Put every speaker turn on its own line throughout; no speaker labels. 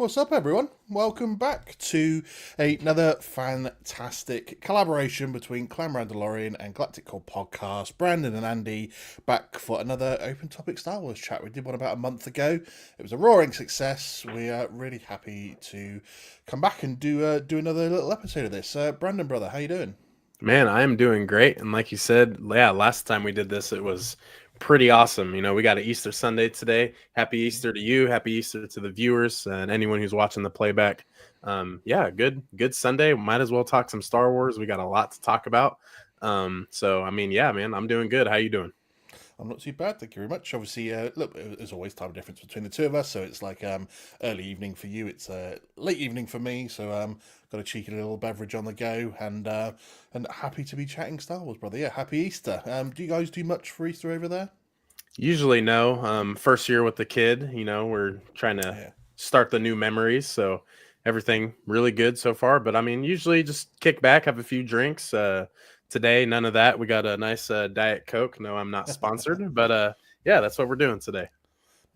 What's up, everyone? Welcome back to another fantastic collaboration between Brandolorian and Galactic podcast. Brandon and Andy back for another open topic Star Wars chat. We did one about a month ago. It was a roaring success. We are really happy to come back and do another little episode of this. Brandon, brother, how you doing?
Man, I am doing great. And like you said, yeah, last time we did this, it was pretty awesome. We got an Easter Sunday today. Happy Easter to you. Happy Easter to the viewers and anyone who's watching the playback. Yeah, good Sunday. Might as well talk some Star Wars. We got a lot to talk about. Yeah, man, I'm doing good. How you doing?
I'm not too bad, thank you very much. Obviously, look, there's always time difference between the two of us, so it's like early evening for you, it's late evening for me. So got a cheeky little beverage on the go, and happy to be chatting Star Wars, brother. Yeah, happy Easter. Do you guys do much for Easter over there?
Usually no. First year with the kid, we're trying to
Yeah.
start the new memories. So everything really good so far. But I mean, usually just kick back, have a few drinks. Today, none of that. We got a nice Diet Coke. No, I'm not sponsored, but yeah, that's what we're doing today.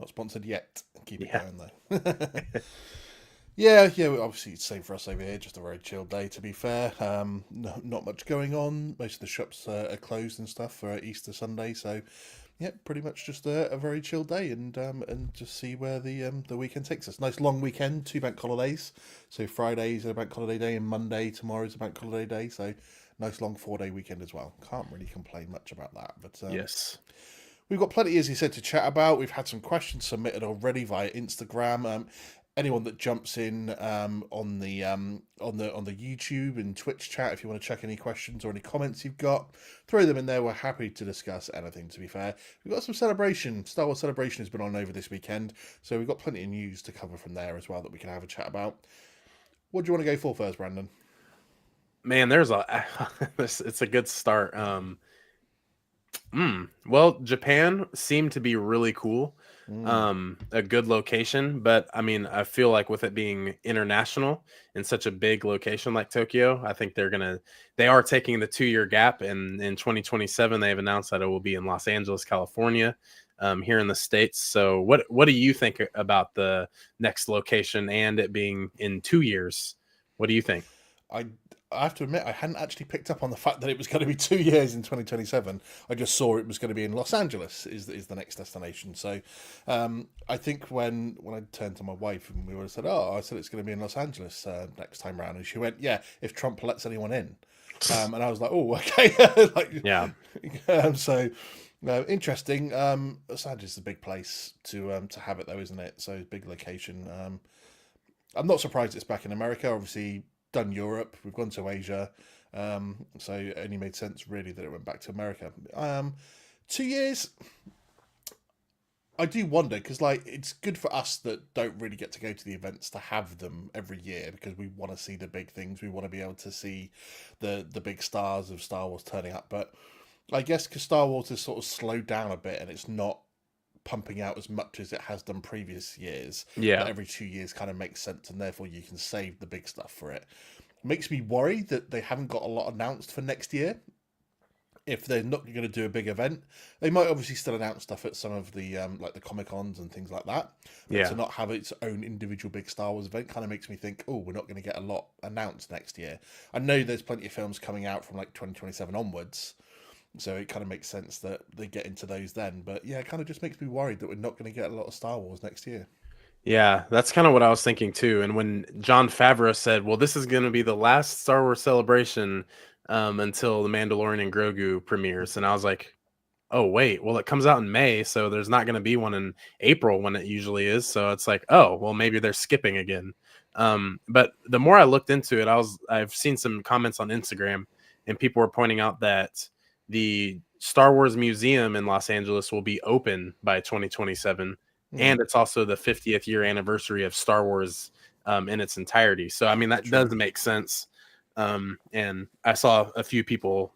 Not sponsored yet. Keep it
Yeah.
going though. Yeah. Obviously, it's same for us over here. Just a very chill day, to be fair. Not much going on. Most of the shops are closed and stuff for Easter Sunday. So, yeah, pretty much just a very chill day, and just see where the weekend takes us. Nice long weekend, 2 bank holidays. So Friday's a bank holiday day, and Monday tomorrow's a bank holiday day. So nice long 4 day weekend as well. Can't really complain much about that. But
Yes.
we've got plenty, as you said, to chat about. We've had some questions submitted already via Instagram. Anyone that jumps in on the YouTube and Twitch chat, if you want to check any questions or any comments you've got, throw them in there. We're happy to discuss anything. To be fair, we've got some celebration. Star Wars Celebration has been on over this weekend, so we've got plenty of news to cover from there as well that we can have a chat about. What do you want to go for first, Brandon?
Man, there's a it's a good start. Well, Japan seemed to be really cool.
Mm,
A good location, but I mean, I feel like with it being international in such a big location like Tokyo, I think they are taking the 2 year gap, and in 2027 they've announced that it will be in Los Angeles, California, here in the States. So what do you think about the next location and it being in 2 years? What do you think?
I I have to admit, I hadn't actually picked up on the fact that it was going to be 2 years in 2027. I just saw it was going to be in Los Angeles is the next destination. So I think when I turned to my wife and we would have said, "Oh, I said it's going to be in Los Angeles next time round," and she went, "Yeah, if Trump lets anyone in," and I was like, "Oh, okay." like,
Yeah.
so interesting. Los Angeles is a big place to have it though, isn't it? So big location. I'm not surprised it's back in America. Obviously, done Europe. We've gone to Asia. So it only made sense really that it went back to America. 2 years. I do wonder because like it's good for us that don't really get to go to the events to have them every year because we want to see the big things. We want to be able to see the big stars of Star Wars turning up. But I guess because Star Wars has sort of slowed down a bit and it's not pumping out as much as it has done previous years, that
Yeah.
every 2 years kind of makes sense and therefore you can save the big stuff for it. Makes me worry that they haven't got a lot announced for next year. If they're not going to do a big event, they might obviously still announce stuff at some of the like the Comic Cons and things like that. But to
Yeah.
not have its own individual big Star Wars event kind of makes me think, oh, we're not going to get a lot announced next year. I know there's plenty of films coming out from like 2027 onwards, so it kind of makes sense that they get into those then. But yeah, it kind of just makes me worried that we're not going to get a lot of Star Wars next year.
Yeah, that's kind of what I was thinking too. And when John Favreau said, "Well, this is going to be the last Star Wars celebration until the Mandalorian and Grogu premieres," and I was like, "Oh, wait, well, it comes out in May, so there's not going to be one in April when it usually is." So it's like, "Oh, well, maybe they're skipping again." But the more I looked into it, I've seen some comments on Instagram, and people were pointing out that the Star Wars Museum in Los Angeles will be open by 2027,
Hmm,
and it's also the 50th year anniversary of Star Wars in its entirety. So I mean that
true.
does make sense. And I saw a few people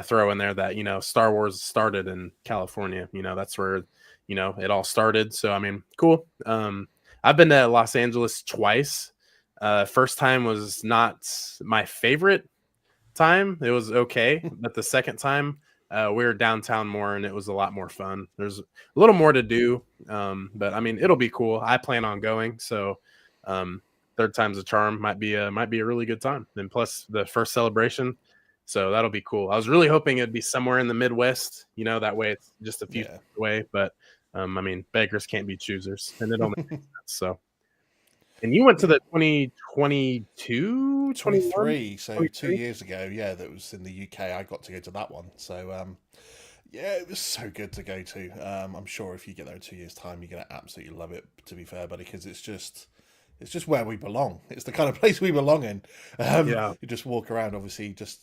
throw in there that Star Wars started in California. That's where it all started. So I mean, cool. I've been to Los Angeles twice. First time was not my favorite time. It was okay, but the second time we were downtown more, and it was a lot more fun. There's a little more to do, but I mean, it'll be cool. I plan on going, so Third time's a charm. Might be a really good time. And plus the first celebration, so that'll be cool. I was really hoping it'd be somewhere in the Midwest. That way it's just a few
Yeah.
states away. But I mean, beggars can't be choosers, and it only makes sense. So, and you went to
Yeah.
the 2022, 21,
23, so
23.
2 years ago, yeah, that was in the UK. I got to go to that one. So yeah, it was so good to go to. I'm sure if you get there in 2 years' time, you're gonna absolutely love it, to be fair, buddy, because it's just where we belong. It's the kind of place we belong in.
Yeah.
You just walk around, obviously, just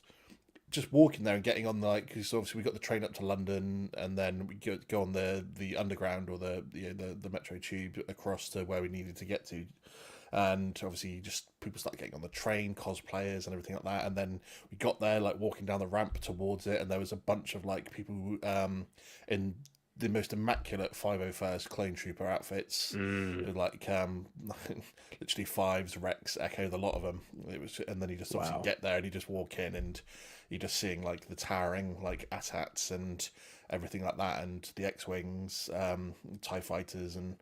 walking there and getting on because obviously we got the train up to London, and then we go on the underground or the metro tube across to where we needed to get to. And obviously, just people start getting on the train, cosplayers and everything like that. And then we got there, like walking down the ramp towards it, and there was a bunch of like people in the most immaculate 501st clone trooper outfits,
Mm,
with like literally Fives, Rex, Echo, the lot of them. It was, and then you just obviously
wow.
get there and you just walk in and you're just seeing like the towering like AT-ATs and everything like that, and the X-wings, TIE fighters, and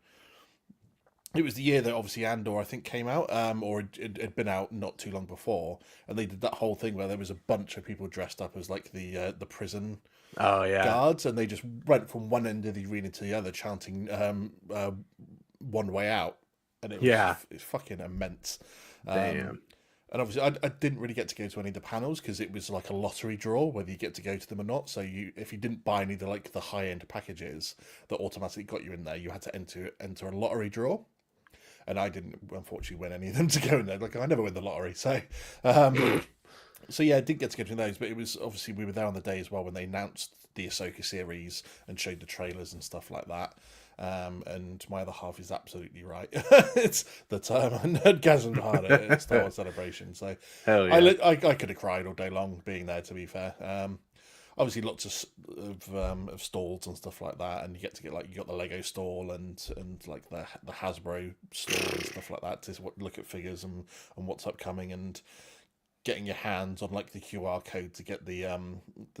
it was the year that obviously Andor, I think, came out, or it had been out not too long before, and they did that whole thing where there was a bunch of people dressed up as like the prison
Oh yeah.
guards, and they just went from one end of the arena to the other, chanting "One Way Out," and
Yeah.
it's fucking immense. Um,
Damn.
and obviously, I didn't really get to go to any of the panels because it was like a lottery draw whether you get to go to them or not. So if you didn't buy any of the high end packages that automatically got you in there, you had to enter a lottery draw, and I didn't unfortunately win any of them to go in there. Like I never win the lottery, um, so yeah, I did get to go to those, but it was obviously we were there on the day as well when they announced the Ahsoka series and showed the trailers and stuff like that. And my other half is absolutely right. It's the term nerdgasm hard at Star Wars Celebration. So
Hell
I,
yeah.
I could have cried all day long being there. To be fair, obviously lots of stalls and stuff like that, and you get like you got the Lego stall and like the Hasbro stall and stuff like that to look at figures and what's upcoming, and getting your hands on like the QR code to get the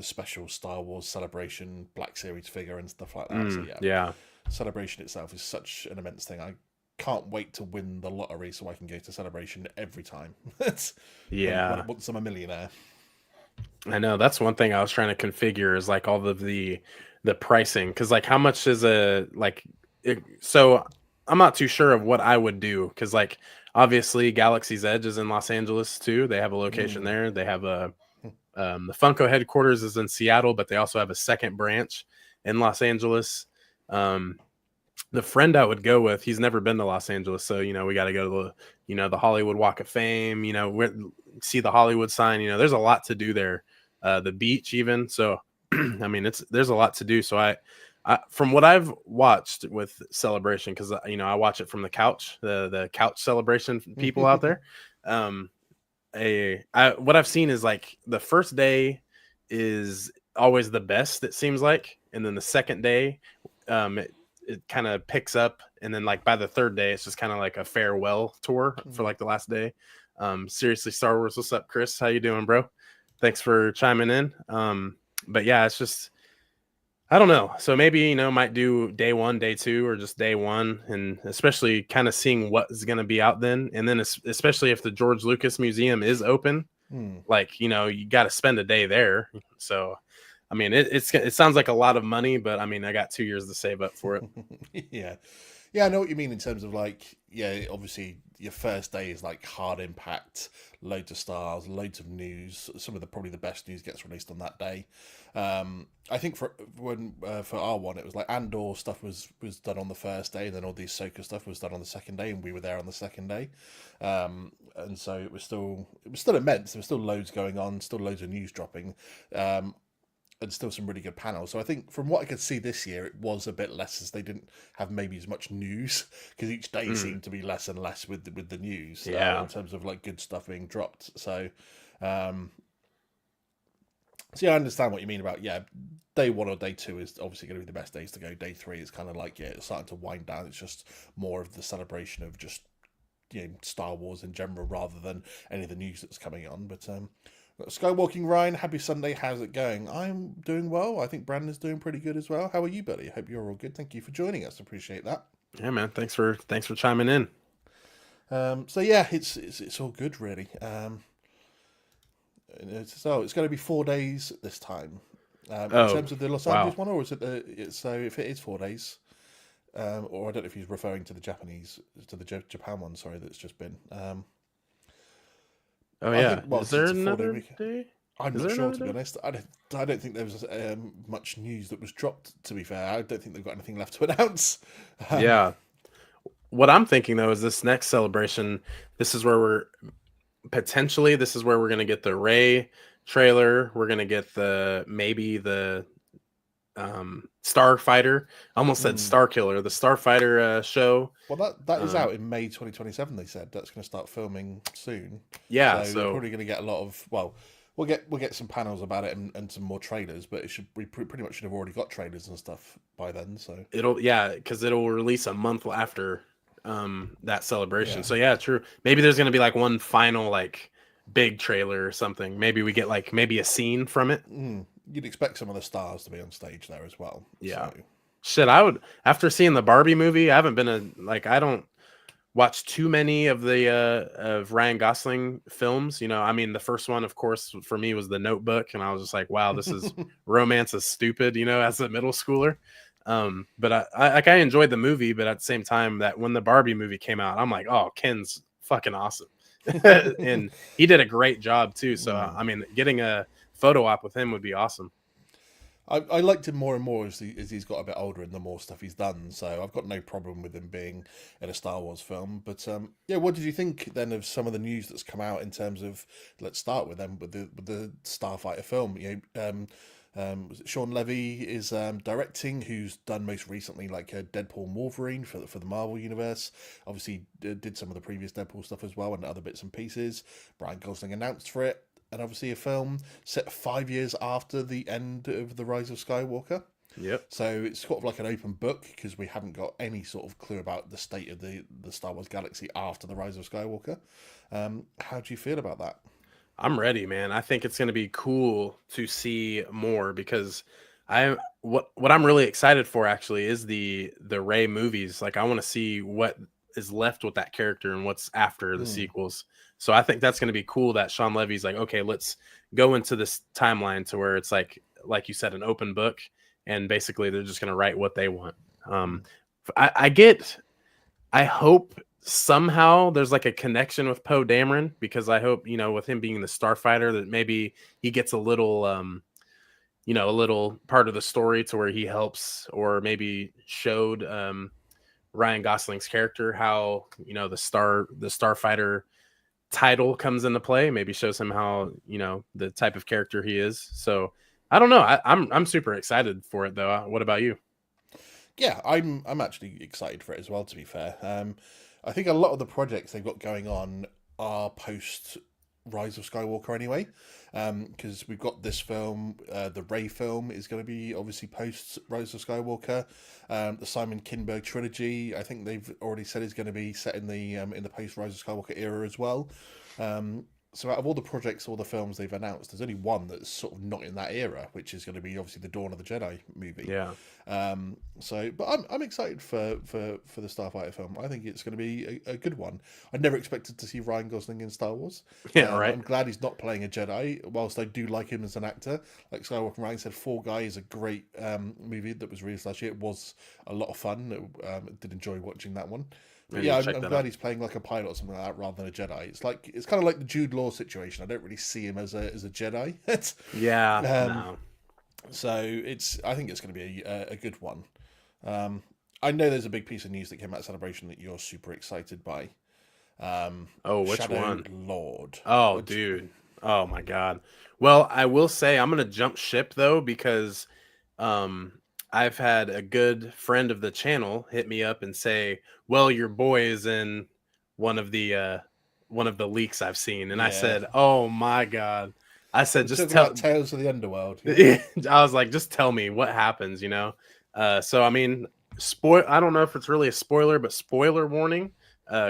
special Star Wars Celebration Black Series figure and stuff like that. So yeah,
Yeah.
Celebration itself is such an immense thing. I can't wait to win the lottery so I can go to Celebration every time. It's
Yeah.
once I'm a millionaire.
I know that's one thing I was trying to configure is like all of the pricing, because like how much is so I'm not too sure of what I would do, because like obviously Galaxy's Edge is in Los Angeles too. They have a location
Mm.
there. They have the Funko headquarters is in Seattle, but they also have a second branch in Los Angeles. Um, the friend I would go with, he's never been to Los Angeles, so we got to go to the Hollywood Walk of Fame. See the Hollywood sign. There's a lot to do there. The beach, even. So, I mean, there's a lot to do. So from what I've watched with Celebration, because I watch it from the couch, the couch celebration people out there. Um, what I've seen is like the first day is always the best, it seems like, and then the second day, it kind of picks up, and then like by the third day it's just kind of like a farewell tour for like the last day. Seriously, Star Wars, what's up, Chris? How you doing, bro? Thanks for chiming in. But yeah, it's just I don't know. So maybe might do day one, day two, or just day one, and especially kind of seeing what is going to be out then, and then especially if the George Lucas Museum is open,
Mm.
like you got to spend a day there. So I mean, it sounds like a lot of money, but I mean, I got 2 years to save up for it.
Yeah. Yeah, I know what you mean in terms of like, yeah, obviously your first day is like hard impact, loads of stars, loads of news. Some of the probably the best news gets released on that day. I think for our one, it was like Andor stuff was done on the first day, and then all the Ahsoka stuff was done on the second day, and we were there on the second day. And so it was still immense. There was still loads going on, still loads of news dropping. And still some really good panels. So I think from what I could see this year, it was a bit less as they didn't have maybe as much news because each day
Mm,
seemed to be less and less with the news
yeah,
in terms of like good stuff being dropped. Um, so yeah, I understand what you mean about day one or day two is obviously going to be the best days to go. Day three is kind of like it's starting to wind down. It's just more of the celebration of just Star Wars in general rather than any of the news that's coming on. But Skywalking Ryan, happy Sunday. How's it going? I'm doing well. I think Brandon's doing pretty good as well. How are you, buddy? Hope you're all good. Thank you for joining us. Appreciate that.
yeah, man. Thanks for chiming in.
So yeah, it's all good really. It's going to be 4 days this time. In
Oh,
terms of the Los
wow.
Angeles one, or is it so if it is 4 days, or I don't know if he's referring to the Japan one. Sorry, that's just been.
Oh
I
yeah.
think
Is
whilst
there
it's a 4 day
another
week,
day?
I'm
Is
not
there
sure
another
to be
day?
honest. I don't think there was much news that was dropped. To be fair, I don't think they've got anything left to announce. Um,
Yeah. What I'm thinking though is this next celebration. This is where we're potentially. This is where we're gonna get the Ray trailer. We're gonna get the maybe the Starfighter. I almost said
mm.
Starkiller. The Starfighter show.
Well, that is
Um,
out in May 2027. They said that's going to start filming soon,
yeah.
so you're
So
probably going to get a lot of. Well, we'll get some panels about it and some more trailers, but we pretty much should have already got trailers and stuff by then. So
because it'll release a month after that celebration.
yeah,
So yeah, true. Maybe there's gonna be like one final like big trailer or something. Maybe we get like maybe a scene from it.
you'd expect some of the stars to be on stage there as well.
Yeah.
So
Shit, I would after seeing the Barbie movie, I haven't been I don't watch too many of the of Ryan Gosling films. You know, I mean the first one, of course, for me was The Notebook, and I was just like, wow, this is romance is stupid, you know, as a middle schooler. But I enjoyed the movie, but at the same time, that when the Barbie movie came out, I'm like, oh, Ken's fucking awesome. And he did a great job too. So I mean, getting a photo op with him would be awesome.
I liked him more and more as he's got a bit older and the more stuff he's done. So I've got no problem with him being in a Star Wars film. But yeah, what did you think then of some of the news that's come out in terms of? Let's start with them with the Starfighter film. Was it Sean Levy is directing, who's done most recently like Deadpool and Wolverine for the Marvel universe. Obviously, did some of the previous Deadpool stuff as well and other bits and pieces. Brian Gosling announced for it, and obviously a film set 5 years after the end of the Rise of Skywalker.
Yep.
So it's sort of like an open book because we haven't got any sort of clue about the state of the Star Wars galaxy after the Rise of Skywalker. How do you feel about that?
I'm ready, man. I think it's going to be cool to see more because what I'm really excited for actually is the Rey movies. Like I want to see what is left with that character and what's after the
Hmm.
sequels. So I think that's going to be cool that Sean Levy's like, okay, let's go into this timeline to where it's like you said, an open book, and basically they're just going to write what they want. Um, I hope somehow there's like a connection with Poe Dameron because I hope, you know, with him being the starfighter that maybe he gets a little a little part of the story to where he helps or maybe showed Ryan Gosling's character how, you know, the starfighter title comes into play, maybe shows him how, you know, the type of character he is. So I don't know. I'm super excited for it though. What about you?
Yeah, I'm actually excited for it as well. To be fair, I think a lot of the projects they've got going on are post Rise of Skywalker anyway, because we've got this film, the Rey film is going to be obviously post Rise of Skywalker. The Simon Kinberg trilogy, I think they've already said is going to be set in the post Rise of Skywalker era as well. So out of all the projects, all the films they've announced, there's only one that's sort of not in that era, which is going to be obviously the Dawn of the Jedi movie.
Yeah.
But I'm excited for the Starfighter film. I think it's going to be a good one. I never expected to see Ryan Gosling in Star Wars.
Yeah, right.
I'm glad he's not playing a Jedi, whilst I do like him as an actor. Like Skywalker Ryan said, Fall Guy is a great movie that was released last year. It was a lot of fun. Did enjoy watching that one. But yeah, I'm glad he's playing like a pilot or something like that rather than a Jedi. It's kind of like the Jude Law situation. I don't really see him as a Jedi.
Yeah.
Um,
No.
so I think it's going to be a good one. I know there's a big piece of news that came out of Celebration that you're super excited by.
Oh, which
Shadow
one?
Lord.
Oh, dude. Oh my God. Well, I will say I'm gonna jump ship though because um I've had a good friend of the channel hit me up and say, "Well, your boy is in one of the uh one of the leaks I've seen." And I
Yeah.
said, "Oh my God." I said,
We're
just
talking
tell
about Tales of the Underworld.
I was like, just tell me what happens, you know? So I mean, I don't know if it's really a spoiler, but spoiler warning.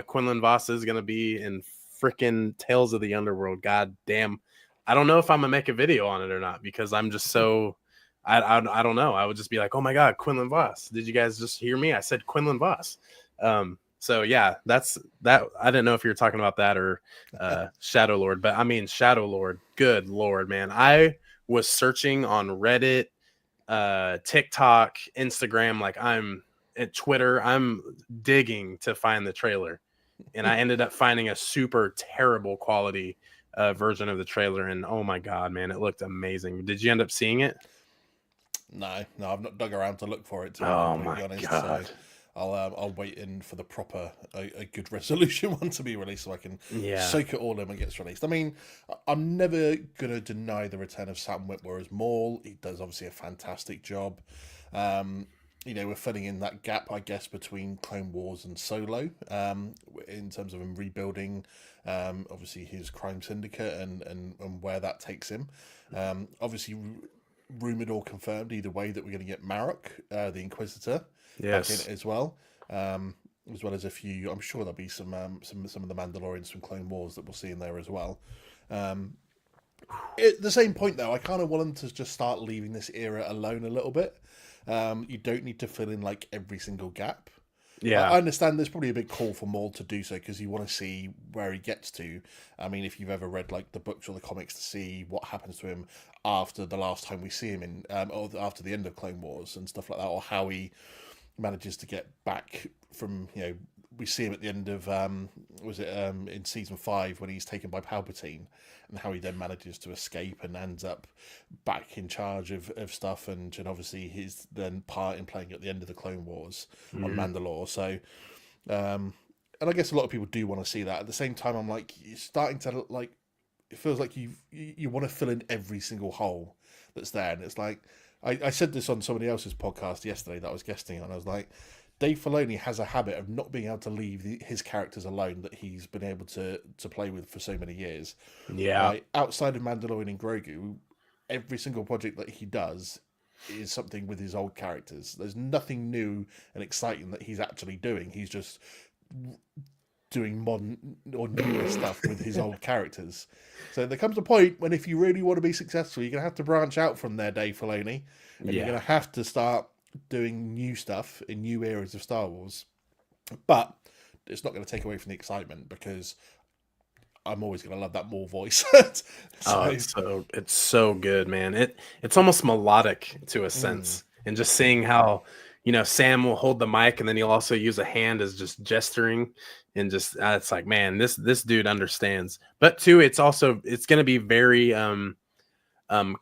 Quinlan Voss is gonna be in freaking Tales of the Underworld. God damn. I don't know if I'm gonna make a video on it or not because I'm just so I don't know. I would just be like, oh my God, Quinlan Voss. Did you guys just hear me? I said Quinlan Voss. So yeah, that's that. I didn't know if you were talking about that or Shadow Lord, but I mean Shadow Lord. Good Lord, man! I was searching on Reddit, TikTok, Instagram, like I'm at Twitter. I'm digging to find the trailer, and I ended up finding a super terrible quality version of the trailer. And oh my god, man, it looked amazing. Did you end up seeing it?
No, I've not dug around to look for it, to be
Oh
completely
my
honest. So
god.
I'll wait in for the proper a good resolution one to be released, so I can
Yeah.
soak it all in when it gets released. I mean, I'm never gonna deny the return of Sam Witwer as Maul. He does obviously a fantastic job. Um, we're filling in that gap, I guess, between Clone Wars and Solo, in terms of him rebuilding, obviously his crime syndicate and where that takes him. Obviously, rumored or confirmed either way that we're going to get Marok, the Inquisitor, back in
Yes.
it as well as a few. I'm sure there'll be some of the Mandalorians from Clone Wars that we'll see in there as well. At the same point, though, I kind of want them to just start leaving this era alone a little bit. You don't need to fill in like every single gap. I
Yeah.
understand there's probably a big call for Maul to do so because you want to see where he gets to. I mean, if you've ever read like the books or the comics to see what happens to him after the last time we see him in, or after the end of Clone Wars and stuff like that, or how he manages to get back from, we see him at the end of in season 5 when he's taken by Palpatine, and how he then manages to escape and ends up back in charge of stuff, and obviously his then part in playing at the end of the Clone Wars on
Mhm.
Mandalore. So and I guess a lot of people do want to see that. At the same time, I'm like, you're starting to like, it feels like you want to fill in every single hole that's there, and it's like I said this on somebody else's podcast yesterday that I was guesting on. I was like, Dave Filoni has a habit of not being able to leave his characters alone that he's been able to play with for so many years.
Yeah.
Right outside of Mandalorian and Grogu, every single project that he does is something with his old characters. There's nothing new and exciting that he's actually doing. He's just doing modern or newer stuff with his old characters. So there comes a point when if you really want to be successful, you're going to have to branch out from there, Dave Filoni, and you're
Yeah.
going to have to start doing new stuff in new eras of Star Wars. But it's not going to take away from the excitement because I'm always going to love that Maul voice.
Oh,
So,
it's so good, man. It's almost melodic to a
mm,
sense. And just seeing how, Sam will hold the mic and then he'll also use a hand as just gesturing and just it's like, man, this dude understands. But too, it's going to be very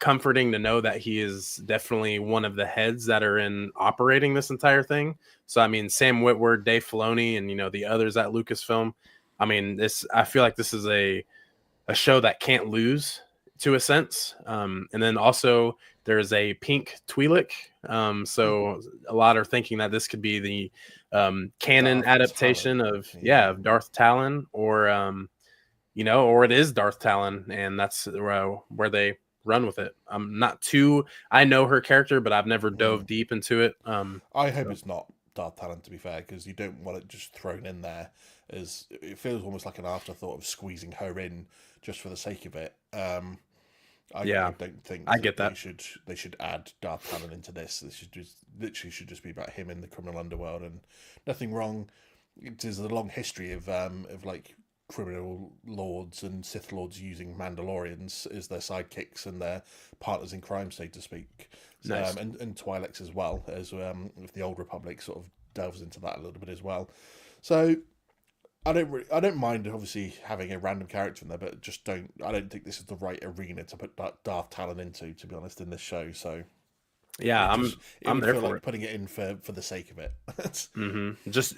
comforting to know that he is definitely one of the heads that are in operating this entire thing. So I mean, Sam Witwer, Dave Filoni, and the others at Lucasfilm. I mean, I feel like this is a show that can't lose to a sense. And then also there's a pink Twi'lek. So a lot are thinking that this could be the canon
Darth
adaptation
Talon.
of
Yeah.
of Darth Talon, or or it is Darth Talon, and that's where they run with it. I'm not too. I know her character, but I've never dove
Mm.
deep into it.
I hope
So
it's not Darth Talon, to be fair, because you don't want it just thrown in there as it feels almost like an afterthought of squeezing her in just for the sake of it. I
yeah,
don't think
I
that
get that.
they should add Darth Talon into this. This should just literally should just be about him in the criminal underworld, and nothing wrong. It is a long history of like criminal lords and Sith lords using Mandalorians as their sidekicks and their partners in crime, so to speak.
Nice.
And Twi'leks as well, as if the Old Republic sort of delves into that a little bit as well. So I don't mind obviously having a random character in there, but I don't think this is the right arena to put Darth Talon into, to be honest, in this show. So
Yeah,
it
I'm
would
there
feel
for
like
it.
putting it in for the sake of it.
Just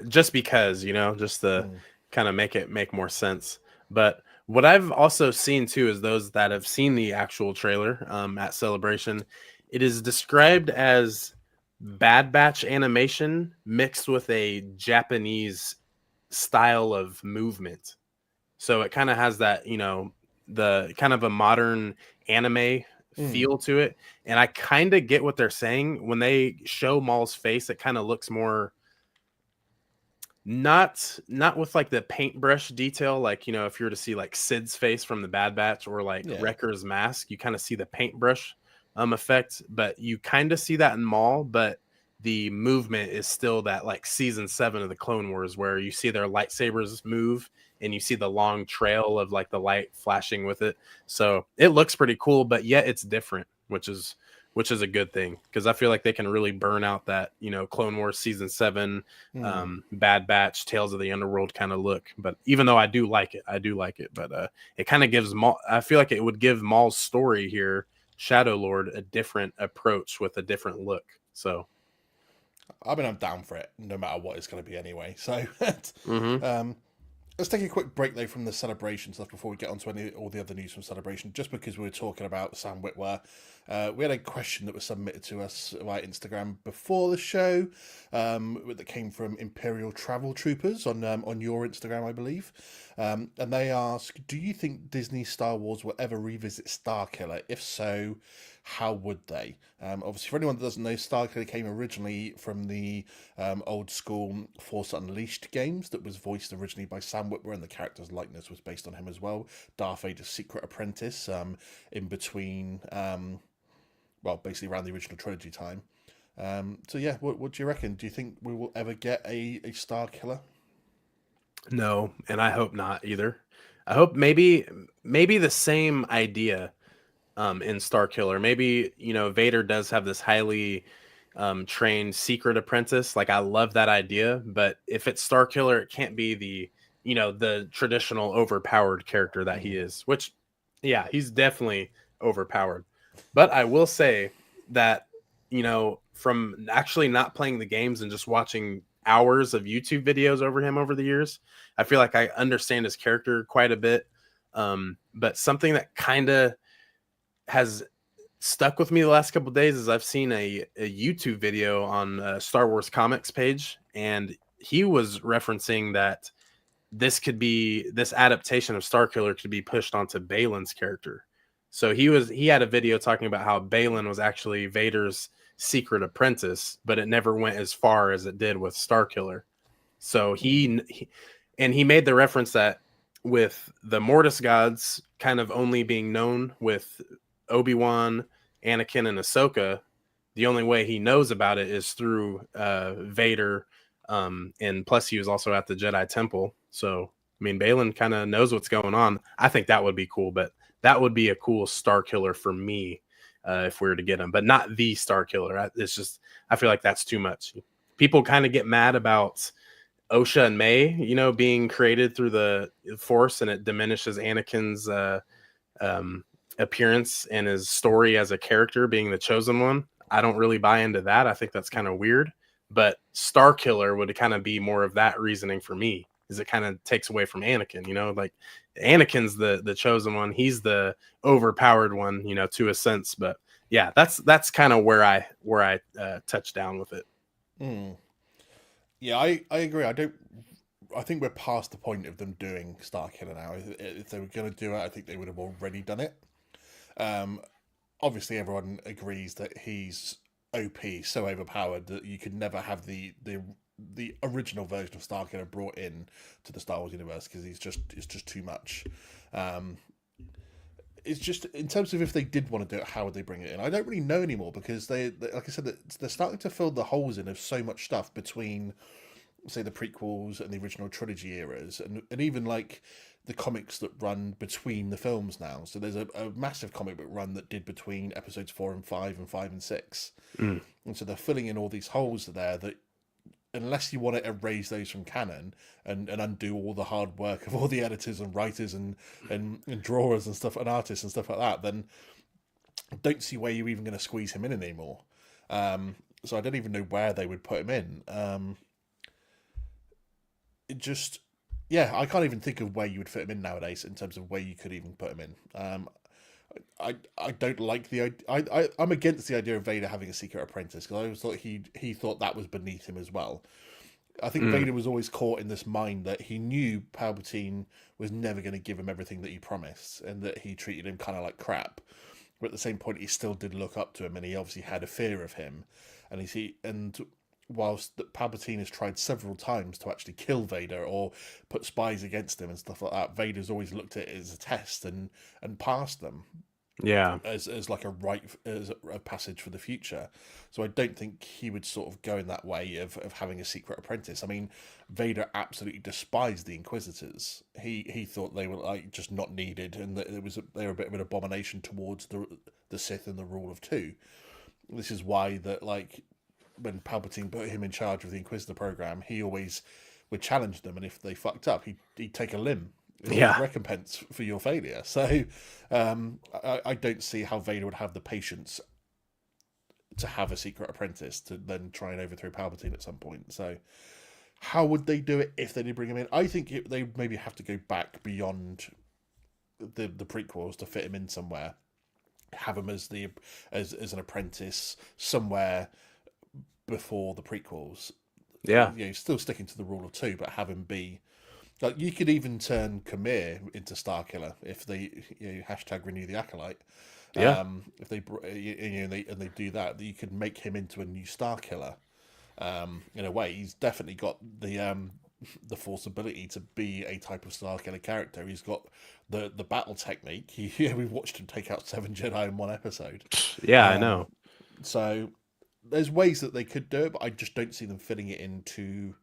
just because just to
Mm,
kind of make more sense. But what I've also seen too is those that have seen the actual trailer at Celebration. It is described as Bad Batch animation mixed with a Japanese style of movement. So it kind of has that, the kind of a modern anime
mm,
feel to it. And I kind of get what they're saying. When they show Maul's face, it kind of looks more not with like the paintbrush detail, like if you were to see like Sid's face from the Bad Batch or like
yeah.
Wrecker's mask, you kind of see the paintbrush effect, but you kind of see that in Maul, but the movement is still that like season 7 of the Clone Wars, where you see their lightsabers move and you see the long trail of like the light flashing with it. So it looks pretty cool, but yet it's different, which is a good thing, because I feel like they can really burn out that, Clone Wars season 7, Bad Batch, Tales of the Underworld kind of look. But even though I do like it, but it kind of gives Maul, I feel like it would give Maul's story here, Shadow Lord, a different approach with a different look. So
I mean, I'm down for it, no matter what it's going to be anyway. So,
mhm.
let's take a quick break though from the celebration stuff before we get on to all the other news from celebration. Just because we were talking about Sam Witwer, we had a question that was submitted to us via Instagram before the show, that came from Imperial Travel Troopers on your Instagram, I believe, and they ask, "Do you think Disney Star Wars will ever revisit Starkiller? If so, how would they?" Obviously, for anyone that doesn't know, Starkiller came originally from the old school Force Unleashed games that was voiced originally by Sam Witwer, and the character's likeness was based on him as well. Darth Vader's secret apprentice, in between, well, basically around the original trilogy time. So yeah, what do you reckon? Do you think we will ever get a Starkiller?
No, and I hope not either. I hope maybe the same idea in Star Killer. Maybe, Vader does have this highly trained secret apprentice. Like, I love that idea, but if it's Star Killer, it can't be the traditional overpowered character that he is, which, yeah, he's definitely overpowered. But I will say that, from actually not playing the games and just watching hours of YouTube videos over him over the years, I feel like I understand his character quite a bit. But something that kind of has stuck with me the last couple of days is I've seen a YouTube video on Star Wars comics page, and he was referencing that this adaptation of Starkiller could be pushed onto Balin's character. So he had a video talking about how Balin was actually Vader's secret apprentice, but it never went as far as it did with Starkiller. So he made the reference that with the Mortis gods kind of only being known with Obi-Wan, Anakin, and Ahsoka, the only way he knows about it is through Vader, and plus he was also at the Jedi Temple. So, I mean, Balin kind of knows what's going on. I think that would be cool, but that would be a cool Star Killer for me, if we were to get him, but not the Star Killer. It's just, I feel like that's too much. People kind of get mad about Osha and May, being created through the Force, and it diminishes Anakin's appearance and his story as a character being the chosen one. I don't really buy into that. I think that's kind of weird. But Star Killer would kind of be more of that reasoning for me, is it kind of takes away from Anakin, like Anakin's the chosen one. He's the overpowered one, to a sense. But yeah, that's kind of where I touch down with it.
Mm. Yeah, I agree. I think we're past the point of them doing Starkiller now. If they were going to do it, I think they would have already done it. Um, Obviously, everyone agrees that he's OP, so overpowered that you could never have the original version of Starkiller brought in to the Star Wars universe, because it's just too much. Um, it's just, in terms of if they did want to do it, how would they bring it in? I don't really know anymore, because they like I said, they're starting to fill the holes in of so much stuff between, say, the prequels and the original trilogy eras, and even like the comics that run between the films now. So there's a massive comic book run that did between episodes 4 and 5 and 5 and 6.
Mm.
And so they're filling in all these holes there that, unless you want to erase those from canon and undo all the hard work of all the editors and writers and drawers and stuff and artists and stuff like that, then I don't see where you're even going to squeeze him in anymore. So I don't even know where they would put him in. It just, yeah, I can't even think of where you would fit him in nowadays in terms of where you could even put him in. I don't like the I'm against the idea of Vader having a secret apprentice, because I always thought he thought that was beneath him as well. I think Vader was always caught in this mind that he knew Palpatine was never going to give him everything that he promised, and that he treated him kind of like crap. But at the same point, he still did look up to him, and he obviously had a fear of him. And whilst Palpatine has tried several times to actually kill Vader or put spies against him and stuff like that, Vader's always looked at it as a test and passed them.
Yeah.
as like a rite, as a passage for the future. So I don't think he would sort of go in that way of having a secret apprentice. I mean, Vader absolutely despised the Inquisitors. He thought they were like just not needed, and that they were a bit of an abomination towards the Sith and the rule of two. This is why that like when Palpatine put him in charge of the Inquisitor program, he always would challenge them, and if they fucked up, he'd take a limb as
Yeah.
recompense for your failure. So I don't see how Vader would have the patience to have a secret apprentice to then try and overthrow Palpatine at some point. So how would they do it if they did bring him in? I think they maybe have to go back beyond the prequels to fit him in somewhere. Have him as an apprentice somewhere before the prequels.
Yeah.
Still sticking to the rule of two, but have him be like, you could even turn Khmer into Starkiller if they hashtag renew the Acolyte.
Yeah.
If they and they do that, you could make him into a new Starkiller. In a way, he's definitely got the Force ability to be a type of Starkiller character. He's got the battle technique. We've watched him take out 7 Jedi in one episode.
Yeah, I know.
So there's ways that they could do it, but I just don't see them fitting it into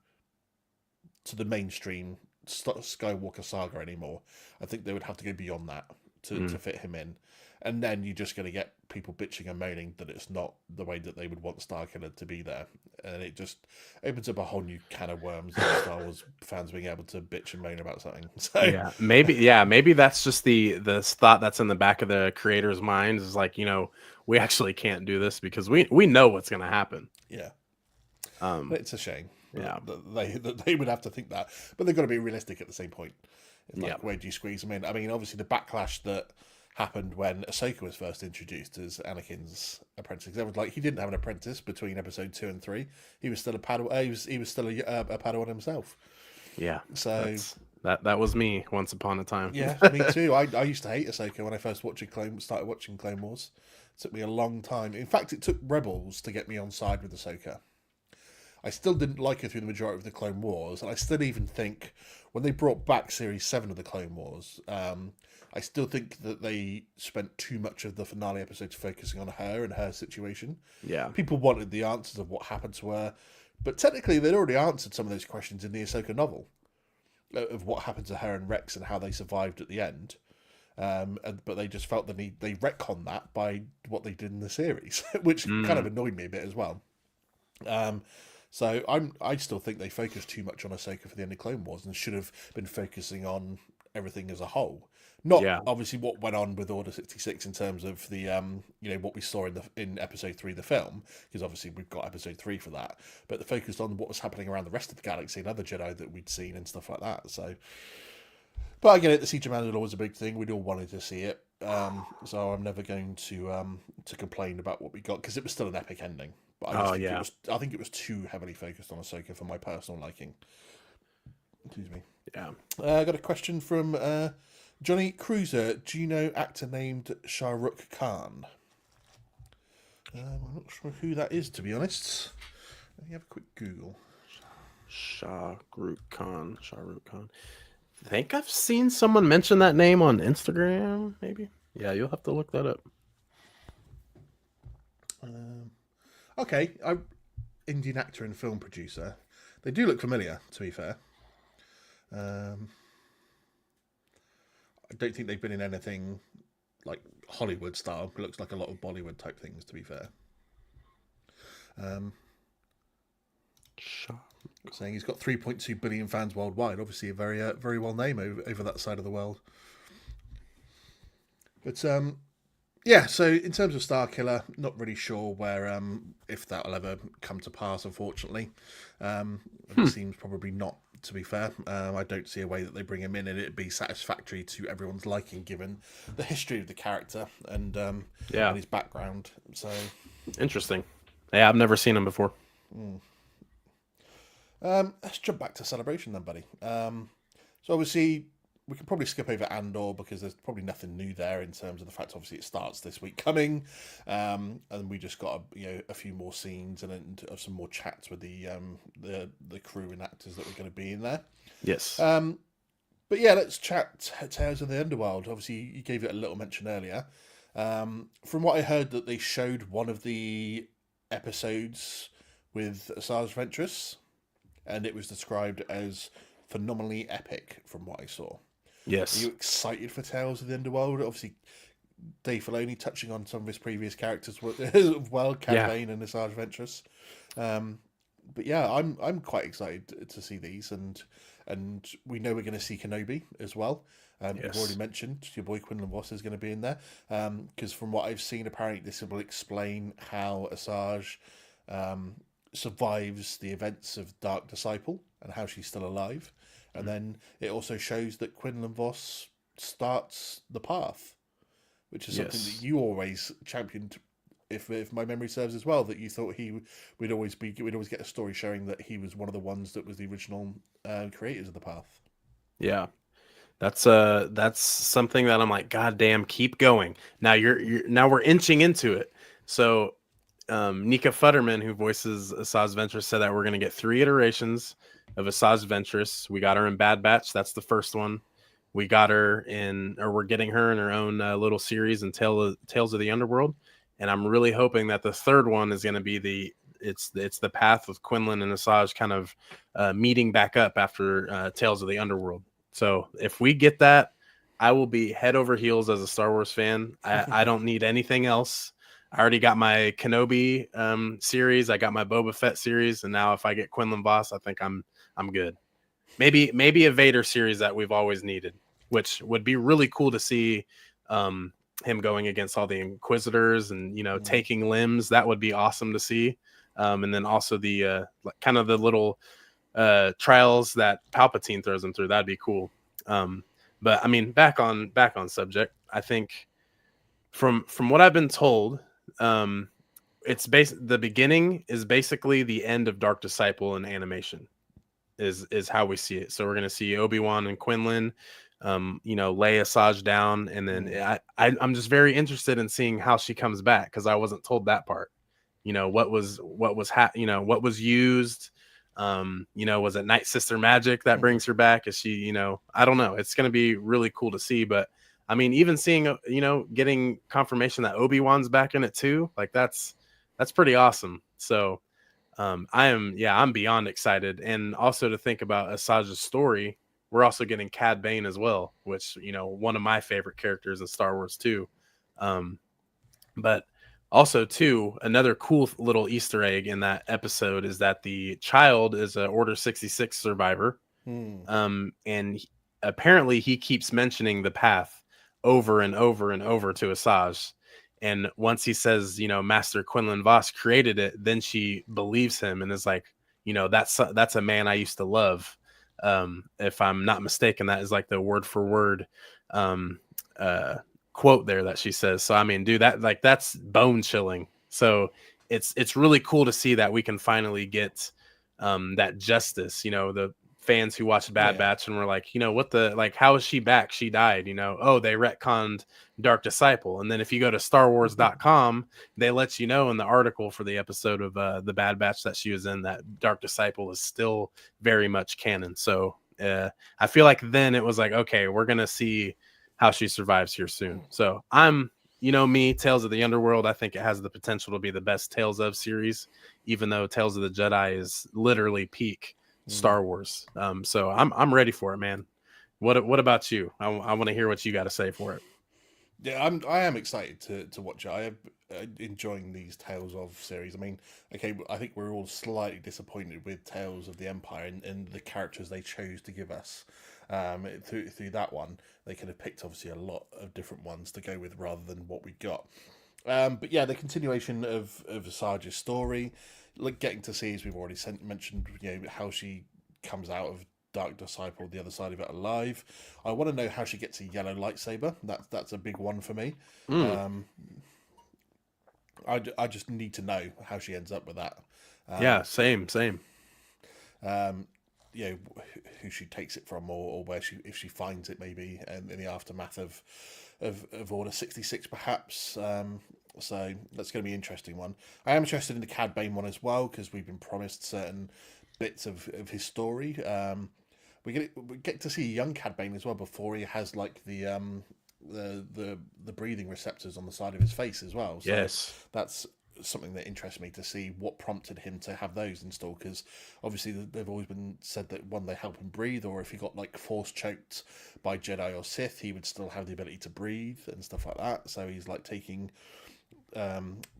the mainstream Skywalker saga anymore. I think they would have to go beyond that to fit him in, and then you're just going to get people bitching and moaning that it's not the way that they would want Starkiller to be there, and it just opens up a whole new can of worms of Star Wars fans being able to bitch and moan about something. So
maybe that's just the thought that's in the back of the creator's mind is like, we actually can't do this because we know what's going to happen.
Yeah, it's a shame.
Yeah,
that they would have to think that, but they've got to be realistic at the same point. It's like, where do you squeeze them in? I mean, obviously the backlash that happened when Ahsoka was first introduced as Anakin's apprentice. Everyone's like, he didn't have an apprentice between episode 2 and 3. He was still a Padawan. He was still a Padawan himself.
Yeah.
So
that was me once upon a time.
Yeah, me too. I used to hate Ahsoka when I first started watching Clone Wars. It took me a long time. In fact, it took Rebels to get me on side with Ahsoka. I still didn't like her through the majority of the Clone Wars, and I still even think when they brought back Series 7 of the Clone Wars, I still think that they spent too much of the finale episodes focusing on her and her situation.
Yeah.
People wanted the answers of what happened to her, but technically they'd already answered some of those questions in the Ahsoka novel of what happened to her and Rex and how they survived at the end. But they just felt the need, they retconned that by what they did in the series, which kind of annoyed me a bit as well. So I still think they focused too much on Ahsoka for the end of Clone Wars and should have been focusing on everything as a whole. Not obviously what went on with Order 66 in terms of the what we saw in episode 3 of the film, because obviously we've got episode 3 for that, but they focused on what was happening around the rest of the galaxy and other Jedi that we'd seen and stuff like that. So, but I get it. The Siege of Mandalore was a big thing. We'd all wanted to see it. So I'm never going to complain about what we got because it was still an epic ending. But I think it was too heavily focused on Ahsoka for my personal liking. Excuse me.
Yeah.
I got a question from Johnny Cruiser. Do you know actor named Shah Rukh Khan? I'm not sure who that is, to be honest. Let me have a quick Google.
Shah Rukh Khan. I think I've seen someone mention that name on Instagram, maybe. Yeah, you'll have to look that up.
Okay, Indian actor and film producer. They do look familiar, to be fair. I don't think they've been in anything like Hollywood style. It looks like a lot of Bollywood type things, to be fair. Saying he's got 3.2 billion fans worldwide. Obviously, a very well name over that side of the world. But yeah, so in terms of Starkiller, not really sure where if that'll ever come to pass, unfortunately. It seems probably not, to be fair. I don't see a way that they bring him in and it'd be satisfactory to everyone's liking, given the history of the character and his background. So
interesting. Yeah, I've never seen him before.
Let's jump back to Celebration then, buddy. So obviously, we can probably skip over Andor because there's probably nothing new there in terms of the fact, obviously, it starts this week coming, and we just got a few more scenes and some more chats with the crew and actors that were going to be in there.
Yes.
But yeah, let's chat Tales of the Underworld. Obviously, you gave it a little mention earlier. From what I heard, that they showed one of the episodes with Asajj Ventress, and it was described as phenomenally epic. From what I saw, are you
Yes.
excited for Tales of the Underworld? Obviously, Dave Filoni touching on some of his previous characters as well, Cad
Yeah.
Bane and Asajj Ventress. Um, but yeah, I'm quite excited to see these, and we know we're going to see Kenobi as well. You've already
Yes.
mentioned your boy Quinlan Voss is going to be in there, because from what I've seen, apparently this will explain how Asajj um, survives the events of Dark Disciple and how she's still alive, and
Mm.
then it also shows that Quinlan Voss starts the path, which is something that
Yes.
you always championed. If my memory serves as well, that you thought we'd always get a story showing that he was one of the ones that was the original creators of the path.
Yeah. That's something that I'm like, God damn, keep going. Now you're now we're inching into it. So Nika Futterman, who voices Asajj Ventress, said that we're gonna get 3 iterations of Asajj Ventress. We got her in Bad Batch, that's the first one. We got her in, or we're getting her in her own little series in Tales of the Underworld. And I'm really hoping that the third one is gonna be it's the path with Quinlan and Asajj kind of meeting back up after Tales of the Underworld. So if we get that, I will be head over heels as a Star Wars fan. I don't need anything else. I already got my Kenobi series. I got my Boba Fett series, and now if I get Quinlan Voss, I think I'm good. Maybe a Vader series that we've always needed, which would be really cool to see. Him going against all the Inquisitors and
Mm.
taking limbs. That would be awesome to see. And then also the kind of the little trials that Palpatine throws him through. That'd be cool. But I mean, back on subject. I think from what I've been told, it's the beginning is basically the end of Dark Disciple in animation. Is how we see it. So we're gonna see Obi-Wan and Quinlan, lay Asajj down, and then
Mm.
I'm just very interested in seeing how she comes back because I wasn't told that part. What was used. Was it Night Sister magic that brings her back? Is she, I don't know. It's gonna be really cool to see, but I mean, even seeing, getting confirmation that Obi-Wan's back in it too, like that's pretty awesome. So I'm beyond excited. And also to think about Asajj's story, we're also getting Cad Bane as well, which, one of my favorite characters in Star Wars too. Um, but also too, another cool little Easter egg in that episode is that the child is a Order 66 survivor.
Mm.
Apparently he keeps mentioning the path over and over and over to Asajj. And once he says, Master Quinlan Voss created it, then she believes him and is like, that's a man I used to love. If I'm not mistaken, that is like the word for word um, uh, quote there that she says. So I mean, dude, that's bone chilling. So it's really cool to see that we can finally get that justice. The fans who watched Bad
Yeah.
Batch and were like, how is she back? She died, oh, they retconned Dark Disciple. And then if you go to starwars.com, they let you know in the article for the episode of the Bad Batch that she was in that Dark Disciple is still very much canon. So I feel like then it was like, okay, we're going to see how she survives here soon. So me, Tales of the Underworld, I think it has the potential to be the best Tales of series, even though Tales of the Jedi is literally peak
Mm.
Star Wars. So I'm ready for it, man. What about you? I want to hear what you got to say for it.
Yeah, I am excited to watch it. I am enjoying these Tales of series. I mean, okay, I think we're all slightly disappointed with Tales of the Empire and the characters they chose to give us. Through that one, they could have picked obviously a lot of different ones to go with rather than what we got. But yeah, the continuation of Asajj's story, like getting to see, as we've already mentioned, how she comes out of Dark Disciple, the other side of it, alive. I want to know how she gets a yellow lightsaber. That's a big one for me.
Mm,
Um, I just need to know how she ends up with that.
yeah,
Um,
same.
um, who she takes it from, or where if she finds it, maybe in the aftermath of Order 66, perhaps. So that's going to be an interesting one. I am interested in the Cad Bane one as well because we've been promised certain bits of his story. We get to see a young Cad Bane as well before he has like the the breathing receptors on the side of his face as well. So
Yes.
that's something that interests me to see what prompted him to have those installed, because obviously they've always been said that one, they help him breathe, or if he got like force choked by Jedi or Sith, he would still have the ability to breathe and stuff like that. So he's like taking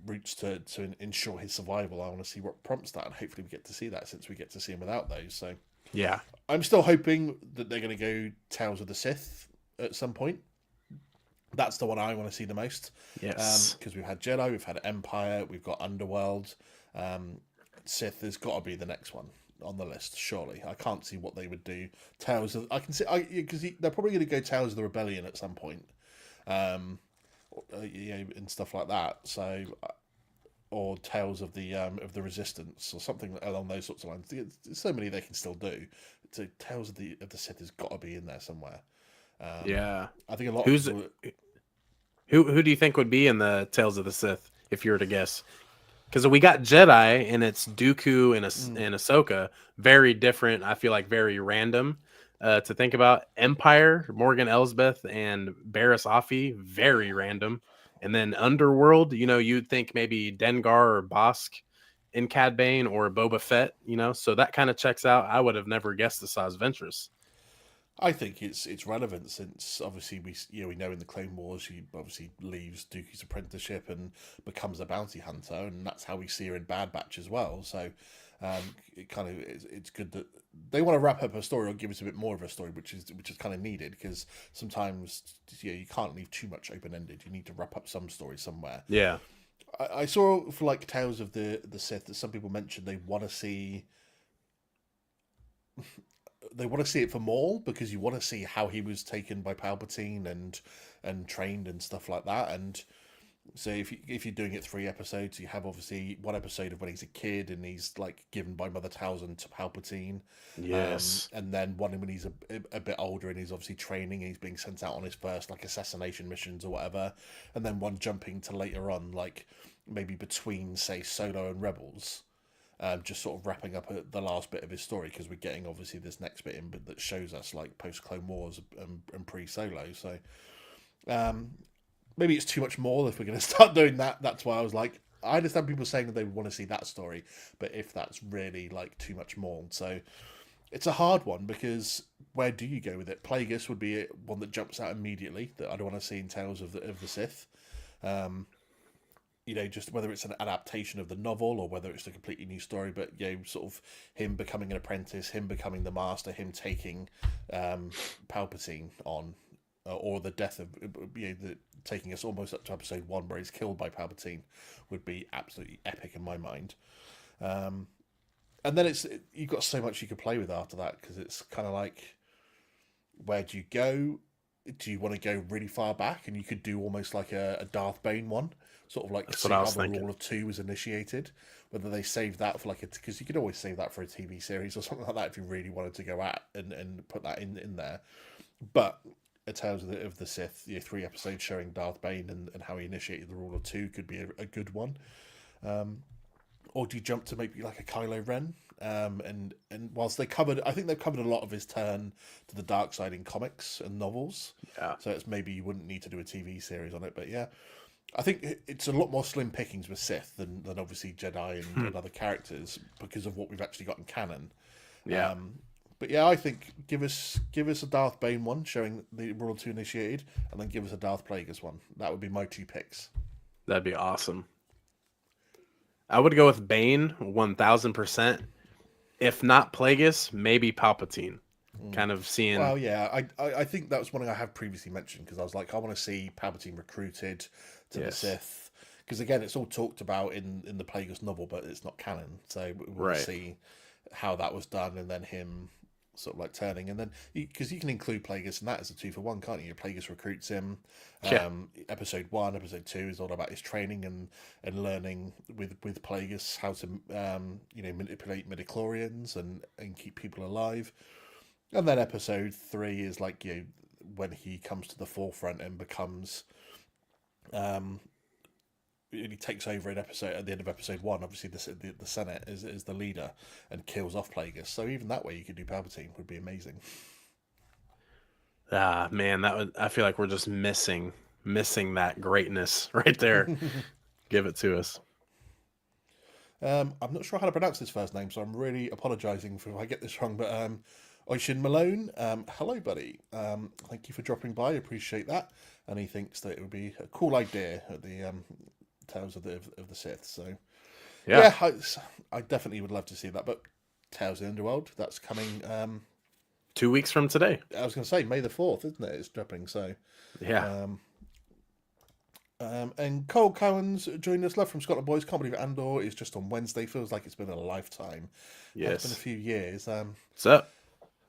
routes to ensure his survival. I want to see what prompts that, and hopefully we get to see that, since we get to see him without those. So
Yeah.
I'm still hoping that they're going to go Tales of the Sith at some point. That's the one I want to see the most.
Yes.
Because we've had Jedi, we've had Empire, we've got Underworld. Sith has got to be the next one on the list, surely. I can't see what they would do. Tales of... I can see... Because they're probably going to go Tales of the Rebellion at some point. And stuff like that. So... or Tales of the Resistance, or something along those sorts of lines. There's so many they can still do. So Tales of the Sith has got to be in there somewhere.
Yeah.
I think a lot
Who's
of people...
who do you think would be in the Tales of the Sith if you were to guess? Because we got Jedi and it's Dooku and Ahsoka, very different. I feel like very random to think about. Empire, Morgan Elsbeth and Barriss Offee, very random. And then Underworld, you'd think maybe Dengar or Bosk in Cad Bane or Boba Fett, so that kind of checks out. I would have never guessed the Saz Ventress.
I think it's relevant, since obviously we know in the Clone Wars she obviously leaves Dookie's apprenticeship and becomes a bounty hunter, and that's how we see her in Bad Batch as well. So it kind of it's good that they want to wrap up her story or give us a bit more of a story, which is kind of needed, because sometimes you can't leave too much open ended. You need to wrap up some story somewhere.
Yeah.
I saw for like Tales of the Sith that some people mentioned they want to see. They want to see it for Maul, because you want to see how he was taken by Palpatine and trained and stuff like that. And so if you're doing it 3 episodes, you have obviously 1 episode of when he's a kid and he's like given by Mother Talzin to Palpatine.
Yes.
And then one when he's a bit older and he's obviously training and he's being sent out on his first like assassination missions or whatever. And then one jumping to later on, like maybe between say Solo and Rebels. Just sort of wrapping up the last bit of his story, because we're getting obviously this next bit in that shows us like post Clone Wars and pre Solo. So maybe it's too much more if we're going to start doing that. That's why I was like, I understand people saying that they want to see that story, but if that's really like too much more, so it's a hard one, because where do you go with it? Plagueis would be one that jumps out immediately that I'd want to see in Tales of the Sith. Just whether it's an adaptation of the novel or whether it's a completely new story, but sort of him becoming an apprentice, him becoming the master, him taking Palpatine on, or the death of taking us almost up to episode 1 where he's killed by Palpatine would be absolutely epic in my mind. And then you've got so much you could play with after that, because it's kind of like, where do you go? Do you want to go really far back, and you could do almost like a Darth Bane one, sort of like see how the Rule of Two was initiated, whether they save that for because you could always save that for a TV series or something like that if you really wanted to go at and put that in there. But a Tales of the Sith, 3 episodes showing Darth Bane and how he initiated the Rule of Two could be a good one. Or do you jump to maybe like a Kylo Ren? And whilst I think they've covered a lot of his turn to the dark side in comics and novels.
Yeah.
So it's maybe you wouldn't need to do a TV series on it, but yeah, I think it's a lot more slim pickings with Sith than obviously Jedi and other characters, because of what we've actually got in canon.
Yeah.
But yeah, I think give us a Darth Bane one showing the Rule 2 initiated, and then give us a Darth Plagueis one. That would be my 2 picks.
That'd be awesome. I would go with Bane 1000%. If not Plagueis, maybe Palpatine. Kind of seeing.
Well, yeah, I think that was one thing I have previously mentioned, because I was like, I want to see Palpatine recruited to the Sith, because again, it's all talked about in the Plagueis novel, but it's not canon. So we'll see how that was done, and then him sort of like turning, and then because you can include Plagueis in that as a 2-for-1, can't you? Plagueis recruits him. Episode 1, episode 2 is all about his training and learning with Plagueis how to manipulate midichlorians and keep people alive. And then episode 3 is like when he comes to the forefront and becomes he takes over at the end of episode 1. Obviously, the Senate is the leader and kills off Plagueis. So even that way, you could do Palpatine. Would be amazing.
Ah, man, I feel like we're just missing that greatness right there. Give it to us.
I'm not sure how to pronounce his first name, so I'm really apologising if I get this wrong. But Oishin Malone, hello, buddy. Thank you for dropping by. Appreciate that. And he thinks that it would be a cool idea at the Tales of the Sith. So
Yeah.
yeah, I definitely would love to see that. But Tales of the Underworld, that's coming.
2 weeks from today.
I was going to say May the 4th, isn't it? It's dropping. So
Yeah.
um, and Cole Cowan's joined us. Love from Scotland Boys. Can't believe Andor is just on Wednesday. Feels like it's been a lifetime. Has been a
Yes.
few years.
What's up?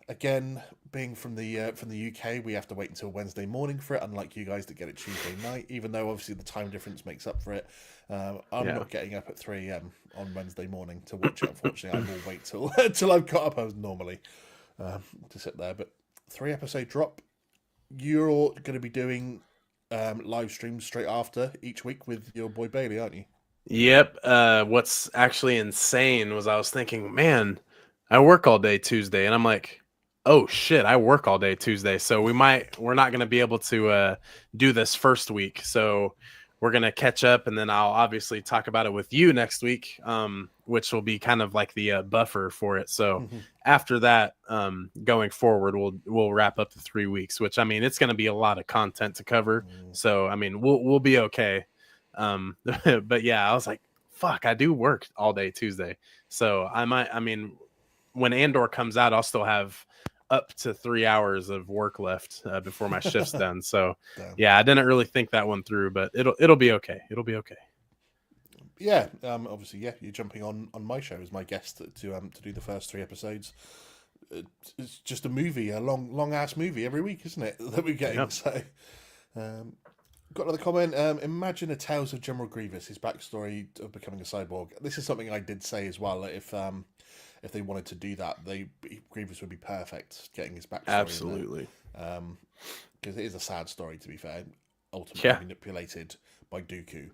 Again, being from the UK, we have to wait until Wednesday morning for it. Unlike you guys that get it Tuesday night, even though obviously the time difference makes up for it. I'm
Yeah.
not getting up at 3 a.m. on Wednesday morning to watch it. Unfortunately, I will wait till till I've got up as normally to sit there. But 3 episode drop. You're all going to be doing live streams straight after each week with your boy Bailey, aren't you?
Yep. What's actually insane was I was thinking, man, I work all day Tuesday, and I'm like, oh shit, I work all day Tuesday, so we're not gonna be able to do this first week. So we're gonna catch up, and then I'll obviously talk about it with you next week, which will be kind of like the buffer for it. So after that, going forward, we'll wrap up the 3 weeks, which I mean, it's gonna be a lot of content to cover. So I mean, we'll be okay. But yeah, I was like, fuck, I do work all day Tuesday. So I mean, when Andor comes out, I'll still have up to 3 hours of work left before my shift's done. So
Damn.
yeah, I didn't really think that one through, but it'll be okay. It'll be okay.
Yeah, obviously, yeah, you're jumping on my show as my guest to do the first 3 episodes. It's just a movie, a long ass movie every week, isn't it? That we're getting.
Yep.
So, got another comment. Imagine a Tales of General Grievous, his backstory of becoming a cyborg. This is something I did say as well. If they wanted to do that, Grievous would be perfect getting his backstory.
Absolutely.
Because it is a sad story, to be fair. Ultimately manipulated by Dooku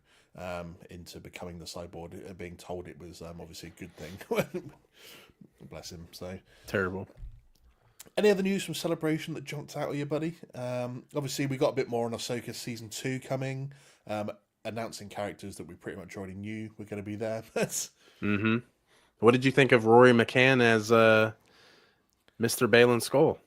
into becoming the cyborg, being told it was obviously a good thing. Bless him. So
Terrible.
any other news from Celebration that jumped out at you, buddy? Obviously, we got a bit more on Ahsoka season 2 coming, announcing characters that we pretty much already knew were going to be there.
Mm-hmm. What did you think of Rory McCann as Mr. Balin Skull?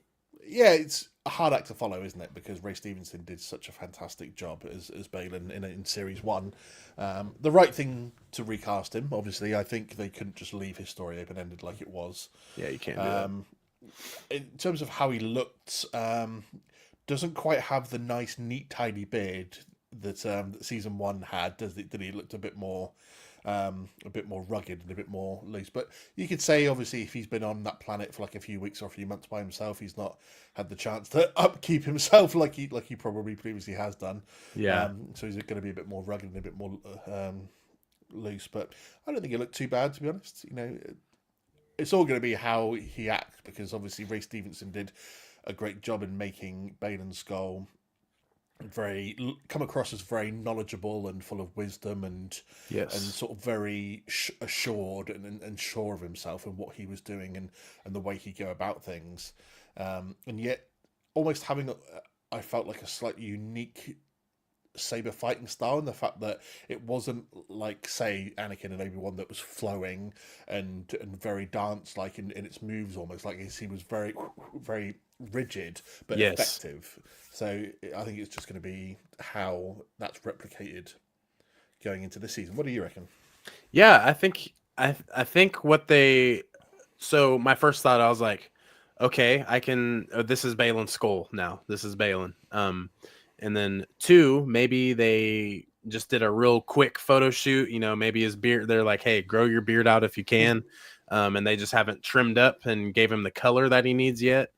Yeah, it's a hard act to follow, isn't it? Because Ray Stevenson did such a fantastic job as Balin in series 1. The right thing to recast him. Obviously, I think they couldn't just leave his story open ended like it was.
Yeah, you can't do that.
In terms of how he looked, doesn't quite have the nice, neat, tidy beard that season 1 had. Did he looked a bit more rugged and a bit more loose? But you could say, obviously, if he's been on that planet for like a few weeks or a few months by himself, he's not had the chance to upkeep himself like he probably previously has done.
Yeah.
So he's going to be a bit more rugged and a bit more loose. But I don't think it looked too bad, to be honest. You know, it's all going to be how he acts, because obviously Ray Stevenson did a great job in making Balin Skull come across as very knowledgeable and full of wisdom and
Yes.
sort of very assured and sure of himself and what he was doing and the way he go about things, and yet almost having I felt like a slightly unique saber fighting style, and the fact that it wasn't like, say, Anakin and Obi-Wan, that was flowing and very dance like in its moves, almost like he was very rigid but
Yes.
effective. So I think it's just going to be how that's replicated going into this season. What do you reckon?
Yeah, I think what they. So my first thought, I was like, okay, I can. This is Balin's Skull now. This is Balin. And then 2, maybe they just did a real quick photo shoot. You know, maybe his beard. They're like, hey, grow your beard out if you can. And they just haven't trimmed up and gave him the color that he needs yet.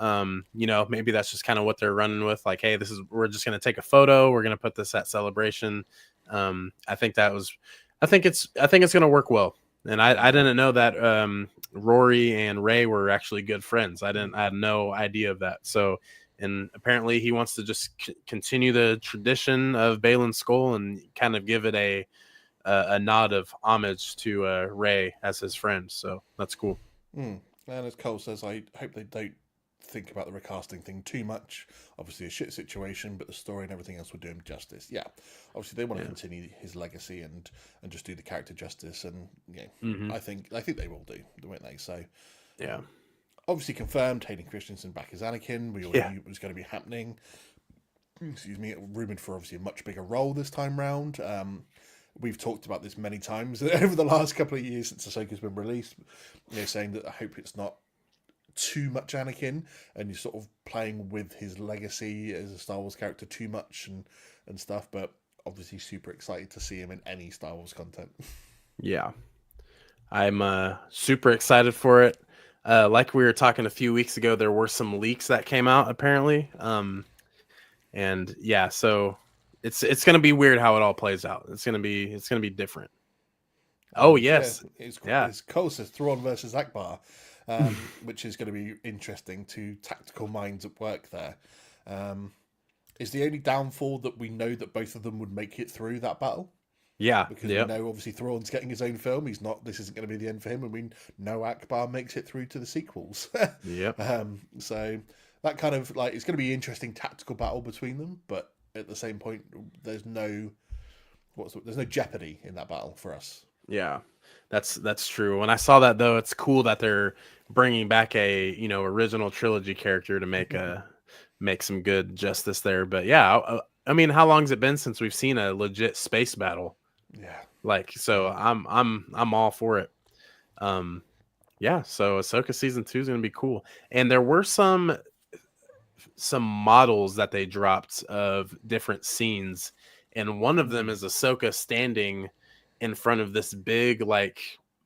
You know, maybe that's just kind of what they're running with. Like, hey, we're just gonna take a photo. We're gonna put this at Celebration. I think it's gonna work well. And I didn't know that Rory and Ray were actually good friends. I had no idea of that. So, and apparently he wants to just continue the tradition of Balin Skull and kind of give it a nod of homage to Ray as his friend. So that's cool.
And as Cole says, I hope they don't think about the recasting thing too much. Obviously, a shit situation, but the story and everything else would do him justice. Yeah, obviously they want to continue his legacy and just do the character justice, and I think they will do, won't they? So
Yeah.
Obviously confirmed Hayden Christensen back as Anakin. We already knew it was going to be happening. Excuse me, rumored for obviously a much bigger role this time round. We've talked about this many times over the last couple of years since Ahsoka's been released. Saying that I hope it's not too much Anakin and you're sort of playing with his legacy as a Star Wars character too much and stuff. But obviously super excited to see him in any Star Wars content.
Yeah, I'm super excited for it. Like we were talking a few weeks ago, there were some leaks that came out apparently. And yeah, so it's gonna be weird how it all plays out. It's gonna be different. Oh yes,
It's Cole says Thrawn versus Akbar, which is going to be interesting. To tactical minds at work there. Is the only downfall that we know that both of them would make it through that battle.
Yeah,
because we know obviously Thrawn's getting his own film. He's not. This isn't going to be the end for him, and we know Akbar makes it through to the sequels.
Yep.
So that kind of like it's going to be an interesting tactical battle between them, but at the same point, there's no jeopardy in that battle for us.
Yeah, that's true. When I saw that though, it's cool that they're bringing back a original trilogy character to make some good justice there. But yeah, I mean, how long has it been since we've seen a legit space battle?
Yeah,
like so I'm all for it. Yeah, so Ahsoka season 2 is gonna be cool, and there were some models that they dropped of different scenes, and one of them is Ahsoka standing in front of this big like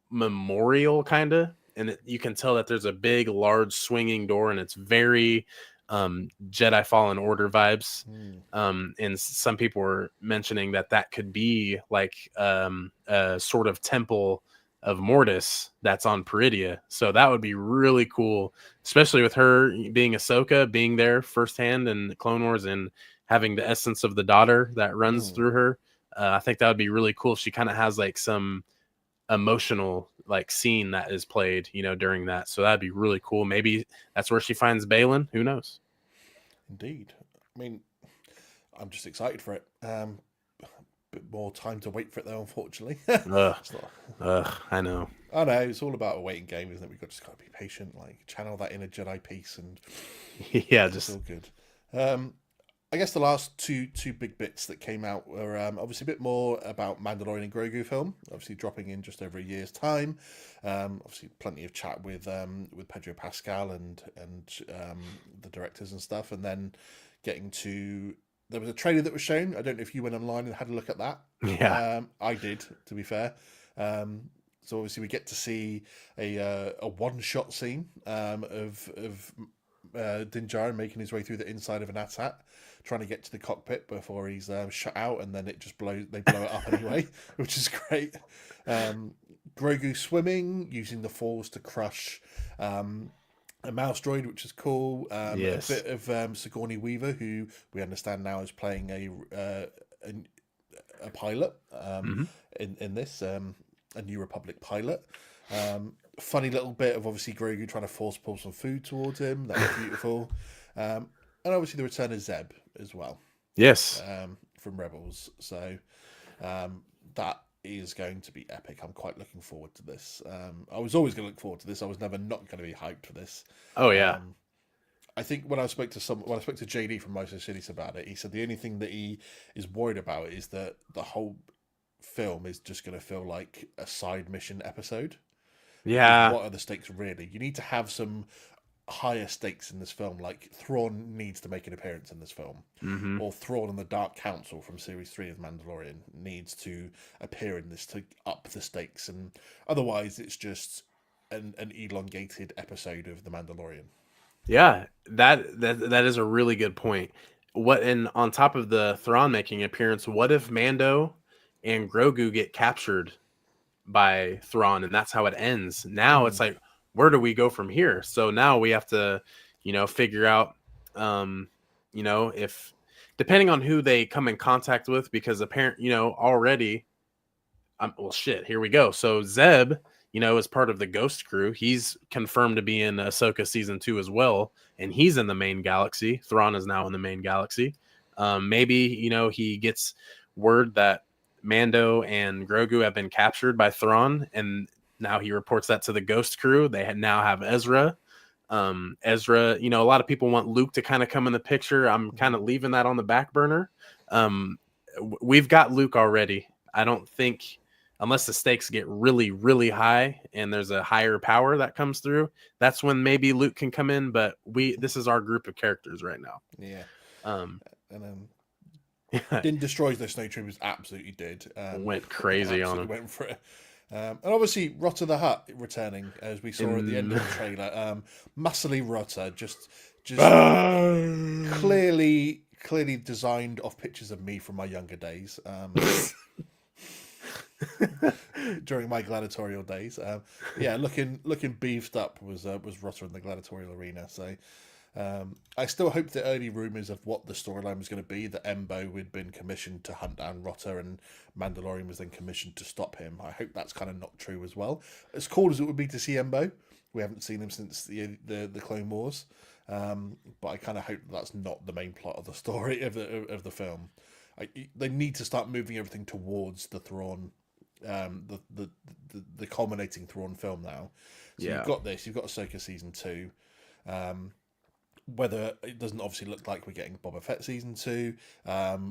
memorial kind of, and you can tell that there's a big large swinging door, and it's very Jedi Fallen Order vibes. And some people were mentioning that could be like a sort of temple of Mortis that's on Peridia. So that would be really cool, especially with her being Ahsoka, being there firsthand in Clone Wars and having the essence of the daughter that runs through her. I think that would be really cool if she kind of has like some emotional like scene that is played, during that. So that'd be really cool. Maybe that's where she finds Balin. Who knows?
Indeed. I mean, I'm just excited for it. Bit more time to wait for it though, unfortunately.
I know.
I know, it's all about a waiting game, isn't it? We've just got to be patient, like channel that inner Jedi piece and
yeah,
just all good. I guess the last two big bits that came out were obviously a bit more about Mandalorian and Grogu film, obviously dropping in just over a year's time. Obviously plenty of chat with Pedro Pascal and the directors and stuff, and then getting to there was a trailer that was shown. I don't know if you went online and had a look at that.
Yeah,
I did, to be fair. So obviously we get to see a one-shot scene of Din Djarin making his way through the inside of an AT-AT, trying to get to the cockpit before he's shut out, and then they blow it up anyway, which is great. Grogu swimming, using the Force to crush a mouse droid, which is cool.
yes.
A bit of Sigourney Weaver, who we understand now is playing a pilot in this, a New Republic pilot. Funny little bit of obviously Grogu trying to force pull some food towards him. That was beautiful. And obviously the return of Zeb as well.
Yes.
From Rebels. So that is going to be epic. I'm quite looking forward to this. I was always going to look forward to this. I was never not going to be hyped for this.
Oh yeah.
I think when I spoke to JD from Motion Cities about it, he said the only thing that he is worried about is that the whole film is just going to feel like a side mission episode.
Yeah.
What are the stakes really? You need to have some higher stakes in this film. Like Thrawn needs to make an appearance in this film, or Thrawn and the Dark Council from Series 3 of Mandalorian needs to appear in this to up the stakes. And otherwise, it's just an elongated episode of The Mandalorian.
Yeah, that is a really good point. On top of the Thrawn making appearance, what if Mando and Grogu get captured by Thrawn, and that's how it ends? Now it's like, where do we go from here? So now we have to, figure out, if depending on who they come in contact with, because apparently, already, well, shit, here we go. So Zeb is part of the Ghost crew. He's confirmed to be in Ahsoka season 2 as well, and he's in the main galaxy. Thrawn is now in the main galaxy. Maybe he gets word that Mando and Grogu have been captured by Thrawn, and now he reports that to the Ghost crew. They now have Ezra. Ezra, a lot of people want Luke to kind of come in the picture. I'm kind of leaving that on the back burner. We've got Luke already. I don't think, unless the stakes get really, really high and there's a higher power that comes through, that's when maybe Luke can come in. But this is our group of characters right now.
Yeah.
And
didn't destroy those snow troopers. Absolutely did.
Went crazy on them.
Went for it. And obviously, Rotter the Hutt returning, as we saw at the end of the trailer. Muscly Rotter, just clearly designed off pictures of me from my younger days. During my gladiatorial days, looking beefed up was Rotter in the gladiatorial arena. So I still hope the early rumors of what the storyline was going to be, that Embo had been commissioned to hunt down Rotter and Mandalorian was then commissioned to stop him. I hope that's kind of not true as well. As cool as it would be to see Embo, we haven't seen him since the Clone Wars, but I kind of hope that's not the main plot of the story of the film. They need to start moving everything towards the Thrawn, the culminating Thrawn film now. So you've got this. You've got Ahsoka season 2. Whether it doesn't obviously look like we're getting Boba Fett season 2,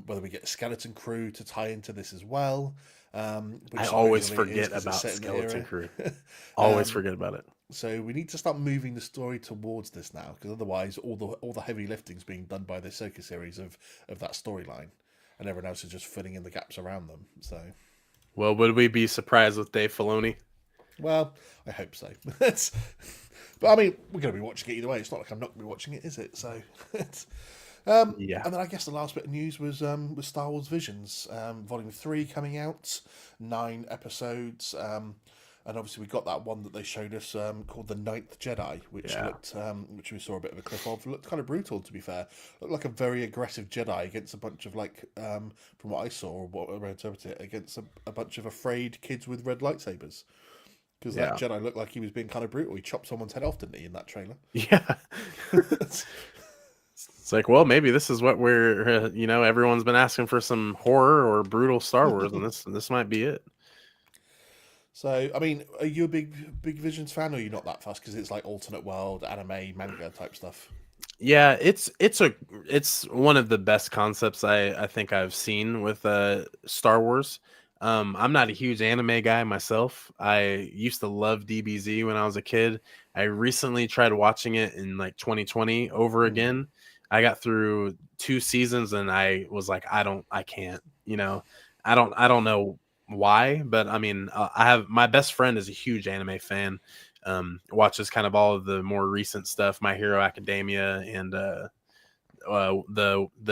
whether we get a Skeleton Crew to tie into this as well.
I always forget about Skeleton Crew. Always forget about it.
So we need to start moving the story towards this now, because otherwise all the heavy lifting is being done by the Ahsoka series of that storyline, and everyone else is just filling in the gaps around them. So,
well, would we be surprised with Dave Filoni?
Well, I hope so. But I mean, we're going to be watching it either way. It's not like I'm not going to be watching it, is it? So, And then I guess the last bit of news was Star Wars Visions, Volume 3 coming out, 9 episodes, and obviously we got that one that they showed us called The Ninth Jedi, which looked, which we saw a bit of a clip of. Looked kind of brutal, to be fair. Looked like a very aggressive Jedi against a bunch of from what I saw or what I interpreted it, against a bunch of afraid kids with red lightsabers. Because that Jedi looked like he was being kind of brutal. He chopped someone's head off, didn't he, in that trailer?
Yeah. It's like, well, maybe this is what we're, everyone's been asking for, some horror or brutal Star Wars, and this might be it. So, I mean, are you a big Visions fan, or are you not that fussed because it's like alternate world, anime, manga type stuff? Yeah, it's one of the best concepts I think I've seen with Star Wars. I'm not a huge anime guy myself. I used to love DBZ when I was a kid. I recently tried watching it in 2020 over again. I got through 2 seasons and I was like, I can't, I don't know why, but I mean, I have, my best friend is a huge anime fan. Watches kind of all of the more recent stuff, My Hero Academia and the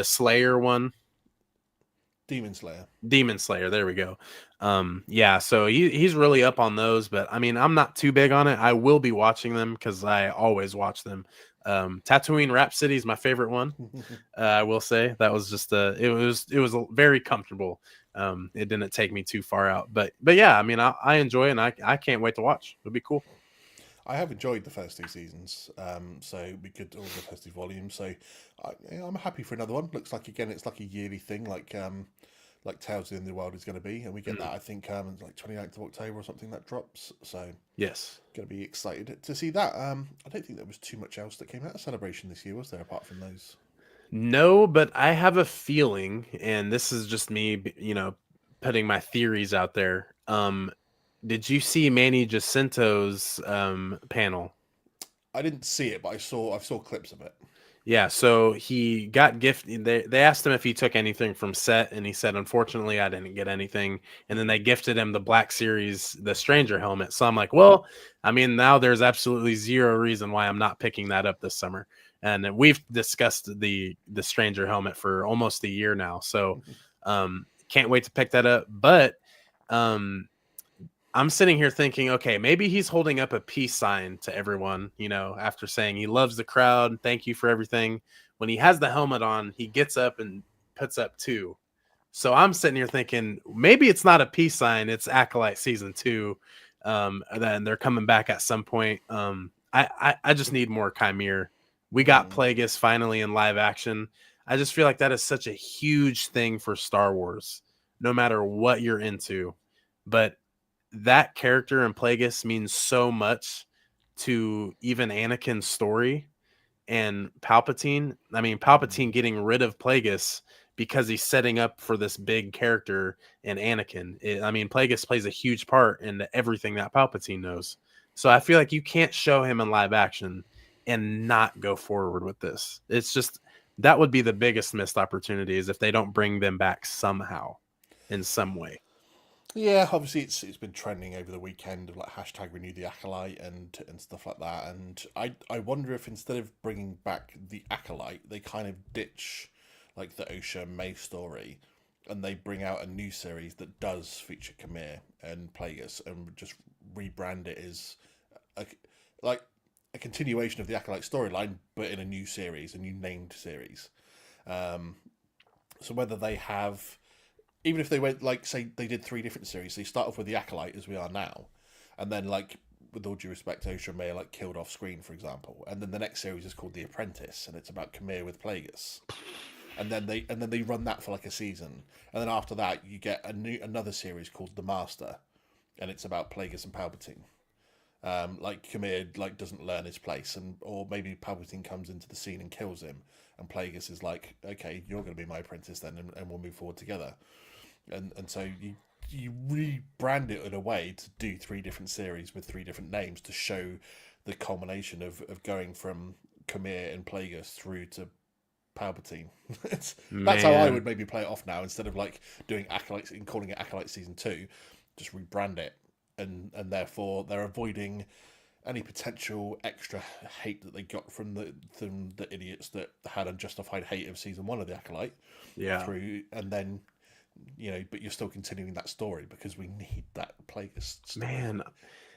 Slayer one. Demon Slayer, there we go. So he's really up on those, but I mean, I'm not too big on it. I will be watching them because I always watch them. Tatooine Rhapsody is my favorite one. I will say that was just it was very comfortable. It didn't take me too far out, but yeah, I mean, I enjoy it, and I can't wait to watch. It'll be cool. I have enjoyed the first 2 seasons, so we could all the first 2 volumes. So I'm happy for another one. Looks like, again, it's like a yearly thing, like Tales of the Underworld is going to be, and we get that, I think, like 29th of October or something that drops. So yes, going to be excited to see that. I don't think there was too much else that came out of Celebration this year, was there, apart from those? No, but I have a feeling, and this is just me, putting my theories out there. Did you see Manny Jacinto's panel? I didn't see it, but I saw clips of it. Yeah, so he got gifted. They asked him if he took anything from set, and he said, "Unfortunately, I didn't get anything." And then they gifted him the Black Series, the Stranger helmet. So I'm like, well, I mean, now there's absolutely zero reason why I'm not picking that up this summer. And we've discussed the Stranger helmet for almost a year now, so can't wait to pick that up. But I'm sitting here thinking, okay, maybe he's holding up a peace sign to everyone, after saying he loves the crowd. Thank you for everything. When he has the helmet on, he gets up and puts up 2. So I'm sitting here thinking, maybe it's not a peace sign. It's Acolyte season 2. And then they're coming back at some point. I just need more Chimere. We got
Mm.
Plagueis finally in live action. I just feel like that is such a huge thing for Star Wars, no matter what you're into. But that character in Plagueis means so much to even Anakin's story and Palpatine. I mean, Palpatine getting rid of Plagueis because he's setting up for this big character in Anakin. I mean, Plagueis plays a huge part in everything that Palpatine knows. So I feel like you can't show him in live action and not go forward with this. It's just that would be the biggest missed opportunity is if they don't bring them back somehow in some way.
Yeah, obviously it's been trending over the weekend of like hashtag renew the acolyte and stuff like that. And I wonder if instead of bringing back the acolyte, they kind of ditch like the Osha May story, and they bring out a new series that does feature Khmer and Plagueis, and just rebrand it as a, like a continuation of the acolyte storyline, but in a new series, a new named series. Um, so whether they have, even if they went like say they did 3 different series, they start off with the acolyte as we are now, and then like with all due respect, Osha May like killed off screen, for example, and then the next series is called The Apprentice, and it's about Khmer with Plagueis, and then they run that for like a season, and then after that you get another series called The Master, and it's about Plagueis and Palpatine. Like Khmer like doesn't learn his place, and or maybe Palpatine comes into the scene and kills him, and Plagueis is like, okay, you're going to be my apprentice then, and we'll move forward together. And so you rebrand it in a way to do 3 different series with 3 different names to show the culmination of going from Khmer and Plagueis through to Palpatine. That's how I
Man,
would maybe play it off now, instead of like doing Acolytes and calling it Acolyte Season 2, just rebrand it, and therefore they're avoiding any potential extra hate that they got from the idiots that had unjustified hate of Season 1 of the Acolyte
yeah,
through, and then but you're still continuing that story because we need that Plagueis story.
man,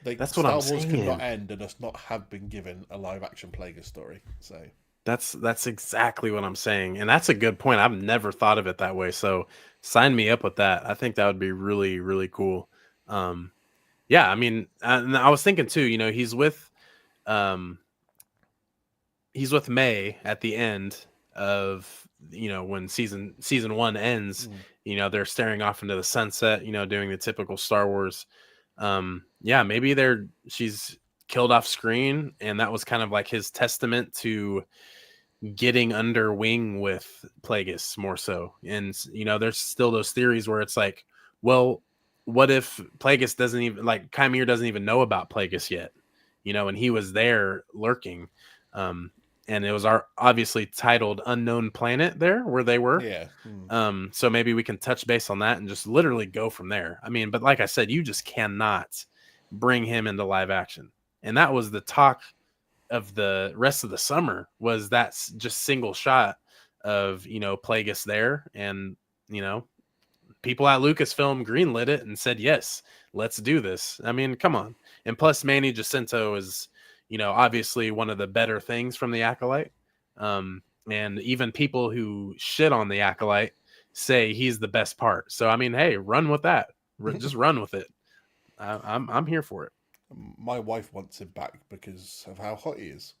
Like
that's what I'm
Star Wars could not
saying.
end and us not have been given a live action Plagueis story. So
That's exactly what I'm saying, and that's a good point. I've never thought of it that way. So sign me up with that. I think that would be really really cool. Um, yeah, I mean, and I was thinking too. You know, um, he's with May at the end of when season 1 ends.
mm.
You know, they're staring off into the sunset. You know, doing the typical Star Wars. Yeah, maybe she's killed off screen, and that was kind of like his testament to getting under wing with Plagueis more so. And there's still those theories where it's like, well, what if Plagueis doesn't even like Chimere doesn't even know about Plagueis yet, and he was there lurking. And it was obviously titled Unknown Planet there where they were.
Yeah.
So maybe we can touch base on that and just literally go from there. I mean, but like I said, you just cannot bring him into live action. And that was the talk of the rest of the summer, was that just single shot of Plagueis there, and people at Lucasfilm greenlit it and said yes, let's do this. I mean, come on. And plus Manny Jacinto is obviously one of the better things from the Acolyte, and even people who shit on the Acolyte say he's the best part. So I mean, hey, run with that. Just run with it. I'm here for it.
My wife wants him back because of how hot he is.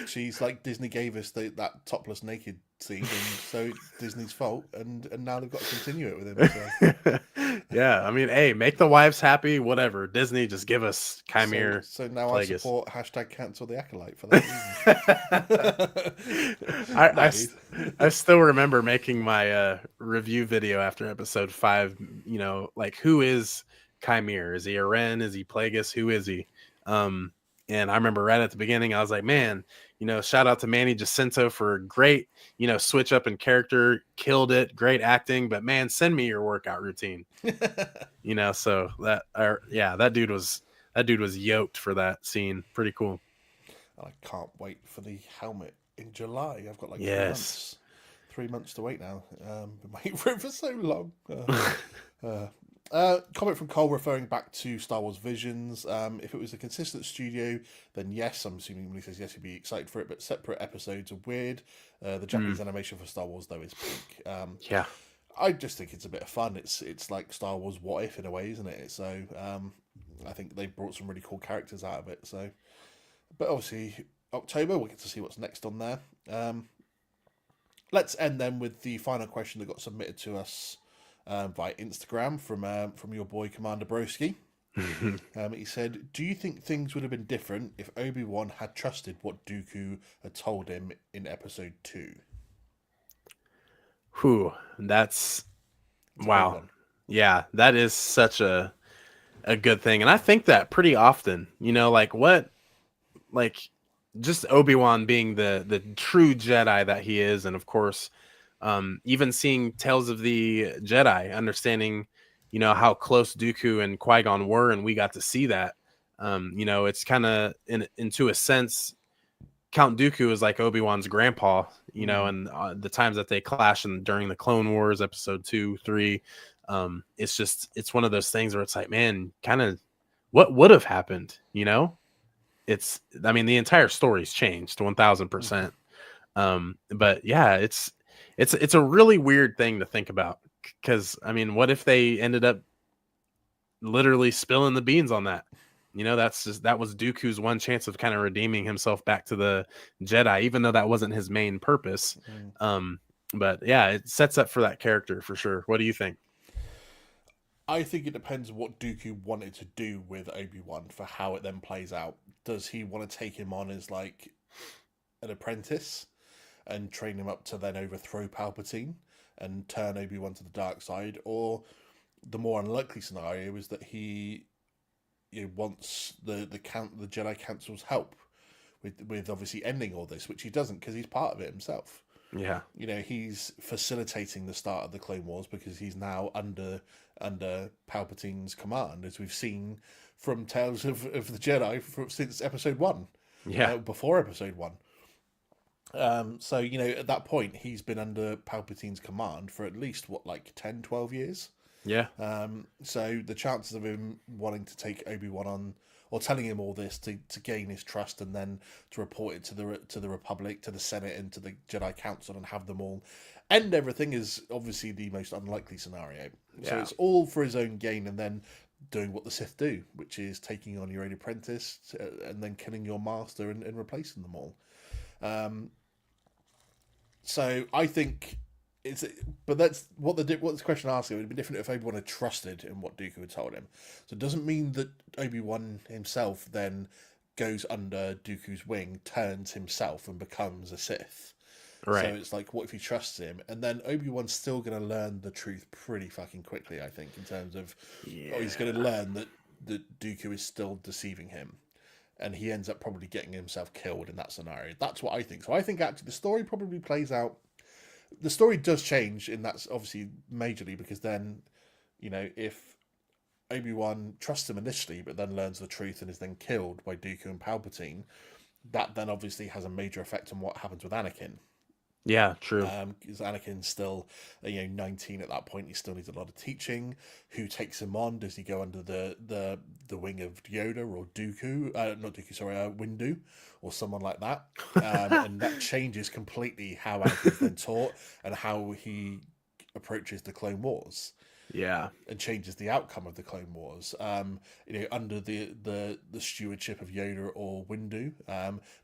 She's like, Disney gave us that topless naked scene, and so Disney's fault, and now they've got to continue it with him. So.
Yeah, I mean, hey, make the wives happy, whatever. Disney, just give us Chimere.
So now
Plagueis.
I support hashtag cancel the Acolyte for that reason.
I still remember making my review video after episode 5. Like, who is Chimere? Is he a Ren? Is he Plagueis? Who is he? And I remember right at the beginning, I was like, man, shout out to Manny Jacinto for a great, switch up in character, killed it, great acting, but man, send me your workout routine. So that dude was yoked for that scene. Pretty cool.
I can't wait for the helmet in July. I've got like
yes.
3 months to wait now. Been waiting for it for so long. Comment from Cole referring back to Star Wars Visions. If it was a consistent studio, then yes, I'm assuming when he says yes, he'd be excited for it, but separate episodes are weird. The Japanese animation for Star Wars, though, is peak.
Yeah.
I just think it's a bit of fun. It's like Star Wars What If in a way, isn't it? So I think they brought some really cool characters out of it. So, but obviously October we'll get to see what's next on there. Let's end then with the final question that got submitted to us via Instagram from your boy Commander Broski. He said, "Do you think things would have been different if Obi-Wan had trusted what Dooku had told him in Episode 2?"
Whew, that's
It's a big
wow.
one.
Yeah, that is such a good thing. And I think that pretty often, like just Obi-Wan being the true Jedi that he is, and of course, even seeing Tales of the Jedi, understanding, how close Dooku and Qui-Gon were, and we got to see that. It's kind of into a sense, Count Dooku is like Obi-Wan's grandpa, and the times that they clash and during the Clone Wars, episode 2, 3, it's one of those things where it's like, man, kind of what would have happened, the entire story's changed 1000%. But yeah, it's a really weird thing to think about, because what if they ended up literally spilling the beans on that? That was Dooku's one chance of kind of redeeming himself back to the Jedi, even though that wasn't his main purpose. But yeah, it sets up for that character for sure. What do you think?
I think it depends what Dooku wanted to do with Obi-Wan for how it then plays out. Does he want to take him on as like an apprentice and train him up to then overthrow Palpatine and turn Obi-Wan to the dark side, or the more unlikely scenario is that he wants the Jedi Council's help with obviously ending all this, which he doesn't because he's part of it himself.
Yeah.
He's facilitating the start of the Clone Wars because he's now under Palpatine's command, as we've seen from Tales of the Jedi since Episode 1.
Yeah.
Before Episode 1. So, at that point, he's been under Palpatine's command for at least, 10, 12 years?
Yeah.
So the chances of him wanting to take Obi-Wan on, or telling him all this to gain his trust and then to report it to the Republic, to the Senate, and to the Jedi Council and have them all end everything is obviously the most unlikely scenario. So it's all for his own gain, and then doing what the Sith do, which is taking on your own apprentice and then killing your master and replacing them all. So I think but that's what the question asking. It would be different if Obi-Wan had trusted in what Dooku had told him. So it doesn't mean that Obi-Wan himself then goes under Dooku's wing, turns himself, and becomes a Sith.
Right.
So it's like, what if he trusts him? And then Obi-Wan's still going to learn the truth pretty fucking quickly, I think, in terms of he's going to learn that Dooku is still deceiving him. And he ends up probably getting himself killed in that scenario. That's what I think. So I think actually the story probably plays out. The story does change, and that's obviously majorly because then, if Obi-Wan trusts him initially, but then learns the truth and is then killed by Dooku and Palpatine, that then obviously has a major effect on what happens with Anakin.
Yeah, true.
Because Anakin's still, 19 at that point. He still needs a lot of teaching. Who takes him on? Does he go under the wing of Yoda or Dooku? Not Dooku, sorry, Windu, or someone like that. And that changes completely how Anakin's then taught and how he approaches the Clone Wars.
Yeah.
And changes the outcome of the Clone Wars. Under the stewardship of Yoda or Windu,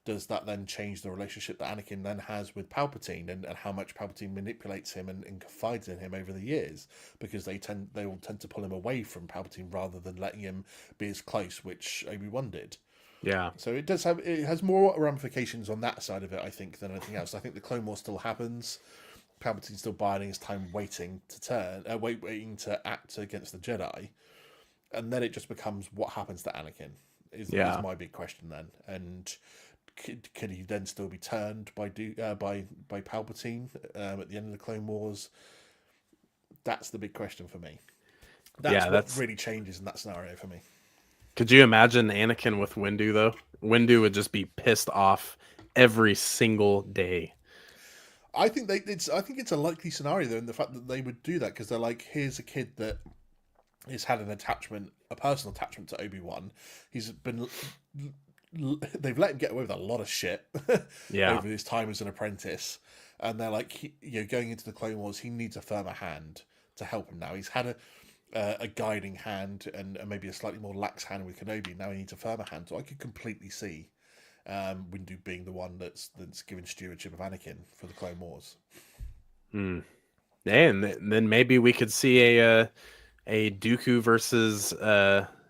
does that then change the relationship that Anakin then has with Palpatine and how much Palpatine manipulates him and confides in him over the years? Because they will tend to pull him away from Palpatine rather than letting him be as close, which Obi-Wan did.
Yeah.
So it has more ramifications on that side of it, I think, than anything else. I think the Clone Wars still happens. Palpatine's still biding his time, waiting to turn, waiting to act against the Jedi, and then it just becomes what happens to Anakin is my big question then. And could he then still be turned by Palpatine at the end of the Clone Wars? That's the big question for me. That's what really changes in that scenario for me.
Could you imagine Anakin with Windu though? Windu would just be pissed off every single day.
I think it's a likely scenario though, in the fact that they would do that because they're like, here's a kid that has had a personal attachment to Obi-Wan. He's been they've let him get away with a lot of shit
Yeah.
over his time as an apprentice, and they're like, going into the Clone Wars, he needs a firmer hand to help him now. He's had a guiding hand and maybe a slightly more lax hand with Kenobi. Now he needs a firmer hand. So I could completely see Windu being the one that's given stewardship of Anakin for the Clone Wars.
Hmm. And then maybe we could see a Dooku versus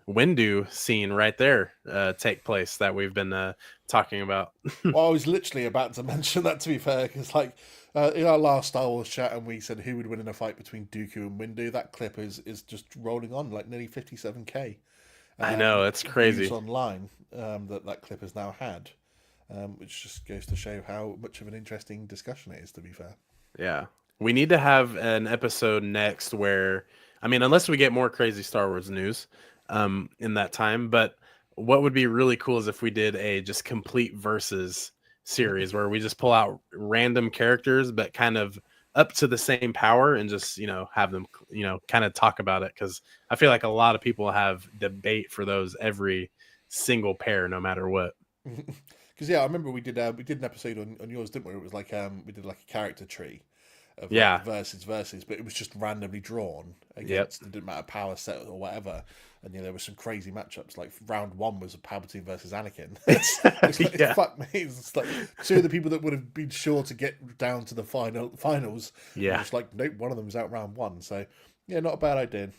Windu scene right there take place that we've been talking about.
Well, I was literally about to mention that, to be fair, because in our last Star Wars chat, and we said who would win in a fight between Dooku and Windu. That clip is just rolling on like nearly 57K.
I know, it's
Views
crazy.
online that clip has now had, which just goes to show how much of an interesting discussion it is. To be fair,
Yeah. We need to have an episode next where, I mean, unless we get more crazy Star Wars news in that time, but what would be really cool is if we did a just complete versus series where we just pull out random characters, but kind of up to the same power and just, have them, kind of talk about it. Cause I feel like a lot of people have debate for those every single pair, no matter what.
because I remember we did an episode on yours, didn't we? It was like we did like a character tree of
Yeah.
versus, but it was just randomly drawn
Yep.
against. It didn't matter power set or whatever, and there were some crazy matchups. Like round one was a Palpatine versus Anakin. it's like,
Yeah.
fuck me. It's like two of the people that would have been sure to get down to the finals.
Yeah.
Just like nope, one of them was out round one. So yeah, not a bad idea.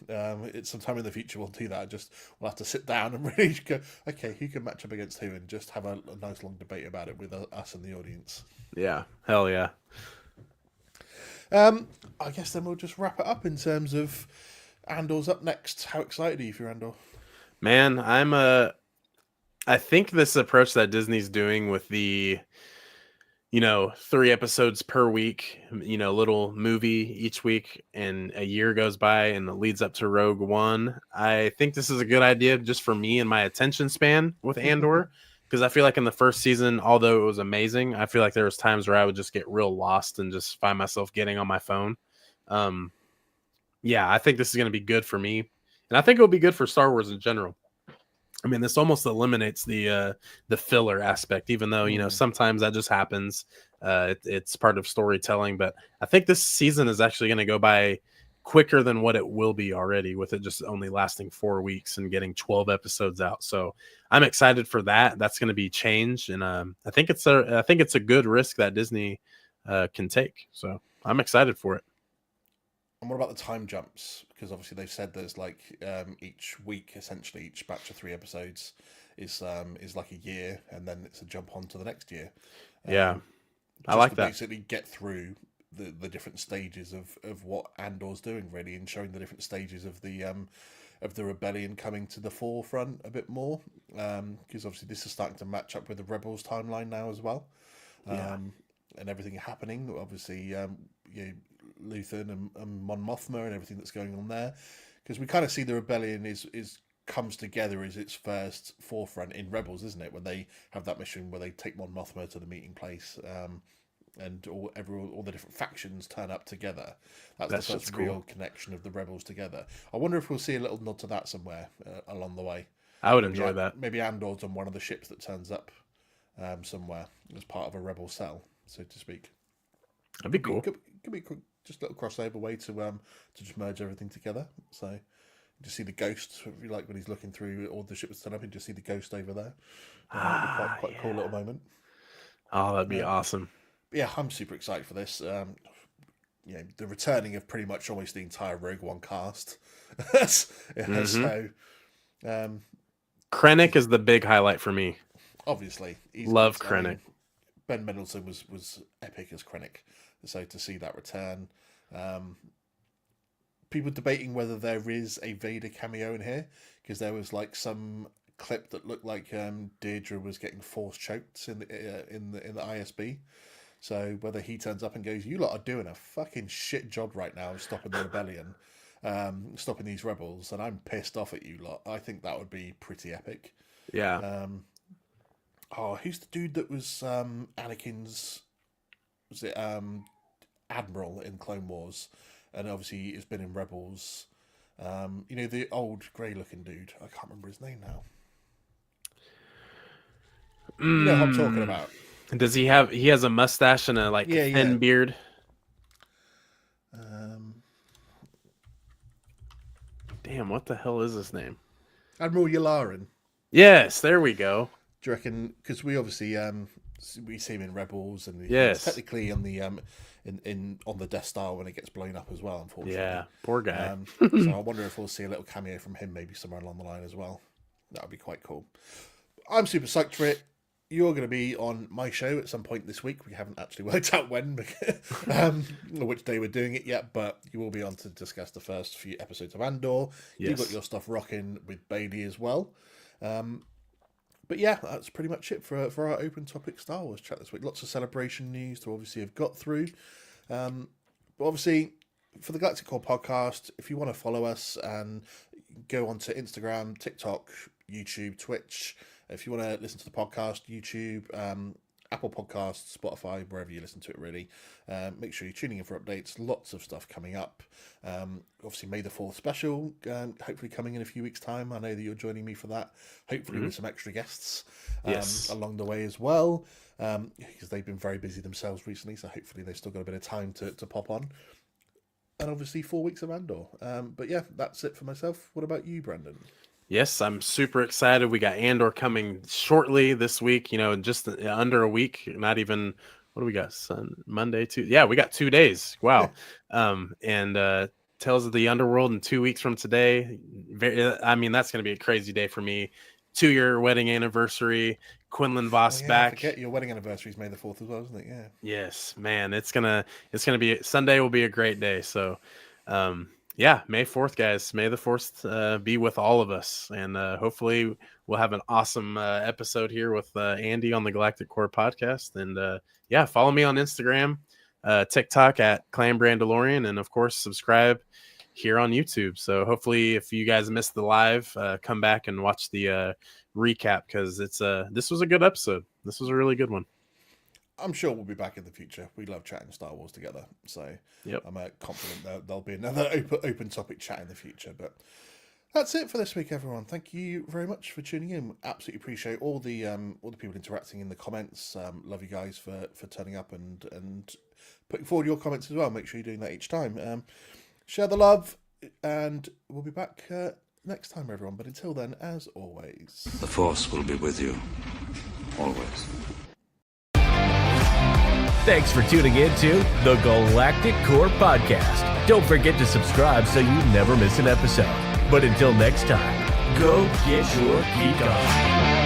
It's sometime in the future we'll do that. We'll have to sit down and really go, okay, who can match up against who, and just have a nice long debate about it with us and the audience.
Yeah. Hell yeah.
I guess then we'll just wrap it up in terms of Andor's up next. How excited are you for Andor?
Man, I think this approach that Disney's doing with the 3 episodes per week, little movie each week, and a year goes by and it leads up to Rogue One. I think this is a good idea just for me and my attention span with Andor. Because I feel like in the first season, although it was amazing, I feel like there was times where I would just get real lost and just find myself getting on my phone. Yeah, I think this is going to be good for me, and I think it'll be good for Star Wars in general. I mean, this almost eliminates the filler aspect, even though sometimes that just happens. It's part of storytelling, but I think this season is actually going to go by quicker than what it will be already, with it just only lasting 4 weeks and getting 12 episodes out. So I'm excited for that. That's going to be change, and I think it's a good risk that Disney can take. So I'm excited for it.
And what about the time jumps? Because obviously they've said there's like each week, essentially each batch of 3 episodes is like a year, and then it's a jump on to the next year.
Yeah, I
Just
like
to
that.
basically get through the different stages of what Andor's doing, really, and showing the different stages of the rebellion coming to the forefront a bit more. Because obviously this is starting to match up with the Rebels timeline now as well.
Yeah.
And everything happening. Obviously, Luthen and Mon Mothma and everything that's going on there, because we kind of see the rebellion is comes together as its first forefront in Rebels, isn't it? When they have that mission where they take Mon Mothma to the meeting place, and all the different factions turn up together. That's the first
cool.
real connection of the Rebels together. I wonder if we'll see a little nod to that somewhere along the way.
I would enjoy that.
Maybe Andor's on one of the ships that turns up somewhere as part of a Rebel cell, so to speak.
That'd be cool.
Could be just a little crossover way to just merge everything together. So you just see the ghost, if you like, when he's looking through all the ships turn up, and just see the ghost over there. That'd be quite a cool little moment.
Oh, that'd be awesome.
Yeah, I'm super excited for this. The returning of pretty much almost the entire Rogue One cast. So,
Krennic is the big highlight for me.
Obviously,
Love Krennic.
Ben Mendelsohn was epic as Krennic. So to see that return, people debating whether there is a Vader cameo in here, because there was like some clip that looked like Deirdre was getting force choked in the ISB. So whether he turns up and goes, "You lot are doing a fucking shit job right now, stopping the rebellion, stopping these rebels, and I'm pissed off at you lot." I think that would be pretty epic.
Yeah.
Who's the dude that was Anakin's? Was it Admiral in Clone Wars, and obviously he's been in Rebels. The old grey looking dude. I can't remember his name now. You know who I'm talking about.
Does he have? He has a mustache and a thin beard. Damn, what the hell is his name?
Admiral Yularen.
Yes, there we go.
Do you reckon? Because we obviously we see him in Rebels, and
yes,
he's technically on the on the Death Star when it gets blown up as well. Unfortunately,
yeah, poor guy.
So I wonder if we'll see a little cameo from him maybe somewhere along the line as well. That would be quite cool. I'm super psyched for it. You're going to be on my show at some point this week. We haven't actually worked out when, or which day we're doing it yet, but you will be on to discuss the first few episodes of Andor. Yes. You've got your stuff rocking with Bailey as well. But yeah, that's pretty much it for our open topic Star Wars chat this week. Lots of celebration news to obviously have got through. But obviously, for the Galactic Core podcast, if you want to follow us and go onto Instagram, TikTok, YouTube, Twitch. If you want to listen to the podcast, YouTube, Apple Podcasts, Spotify, wherever you listen to it, really, make sure you're tuning in for updates. Lots of stuff coming up. Obviously, May the 4th special, hopefully coming in a few weeks' time. I know that you're joining me for that, hopefully with some extra guests along the way as well, because they've been very busy themselves recently, so hopefully they've still got a bit of time to pop on. And obviously 4 weeks of Andor. But yeah, that's it for myself. What about you, Brandon?
Yes, I'm super excited. We got Andor coming shortly this week, just under a week, not even, what do we got? Monday, Tuesday. Yeah, we got 2 days. Wow. And Tales of the Underworld in 2 weeks from today. That's going to be a crazy day for me. 2-year wedding anniversary. Quinlan Voss back.
I forget your wedding anniversary is May the 4th as well, isn't it? Yeah.
Yes, man. It's gonna be Sunday will be a great day. So, yeah, May 4th, guys. May the 4th be with all of us. And hopefully we'll have an awesome episode here with Andy on the Galactic Core podcast. And yeah, follow me on Instagram, TikTok at Clan Brandolorian. And of course, subscribe here on YouTube. So hopefully if you guys missed the live, come back and watch the recap, because this was a good episode. This was a really good one.
I'm sure we'll be back in the future. We love chatting Star Wars together, so
yep.
I'm confident there'll be another open topic chat in the future. But that's it for this week, everyone. Thank you very much for tuning in. Absolutely appreciate all the people interacting in the comments. Love you guys for turning up and putting forward your comments as well. Make sure you're doing that each time. Share the love, and we'll be back next time, everyone. But until then, as always,
the Force will be with you always.
Thanks for tuning in to the Galactic Core Podcast. Don't forget to subscribe so you never miss an episode. But until next time, go get your geek on.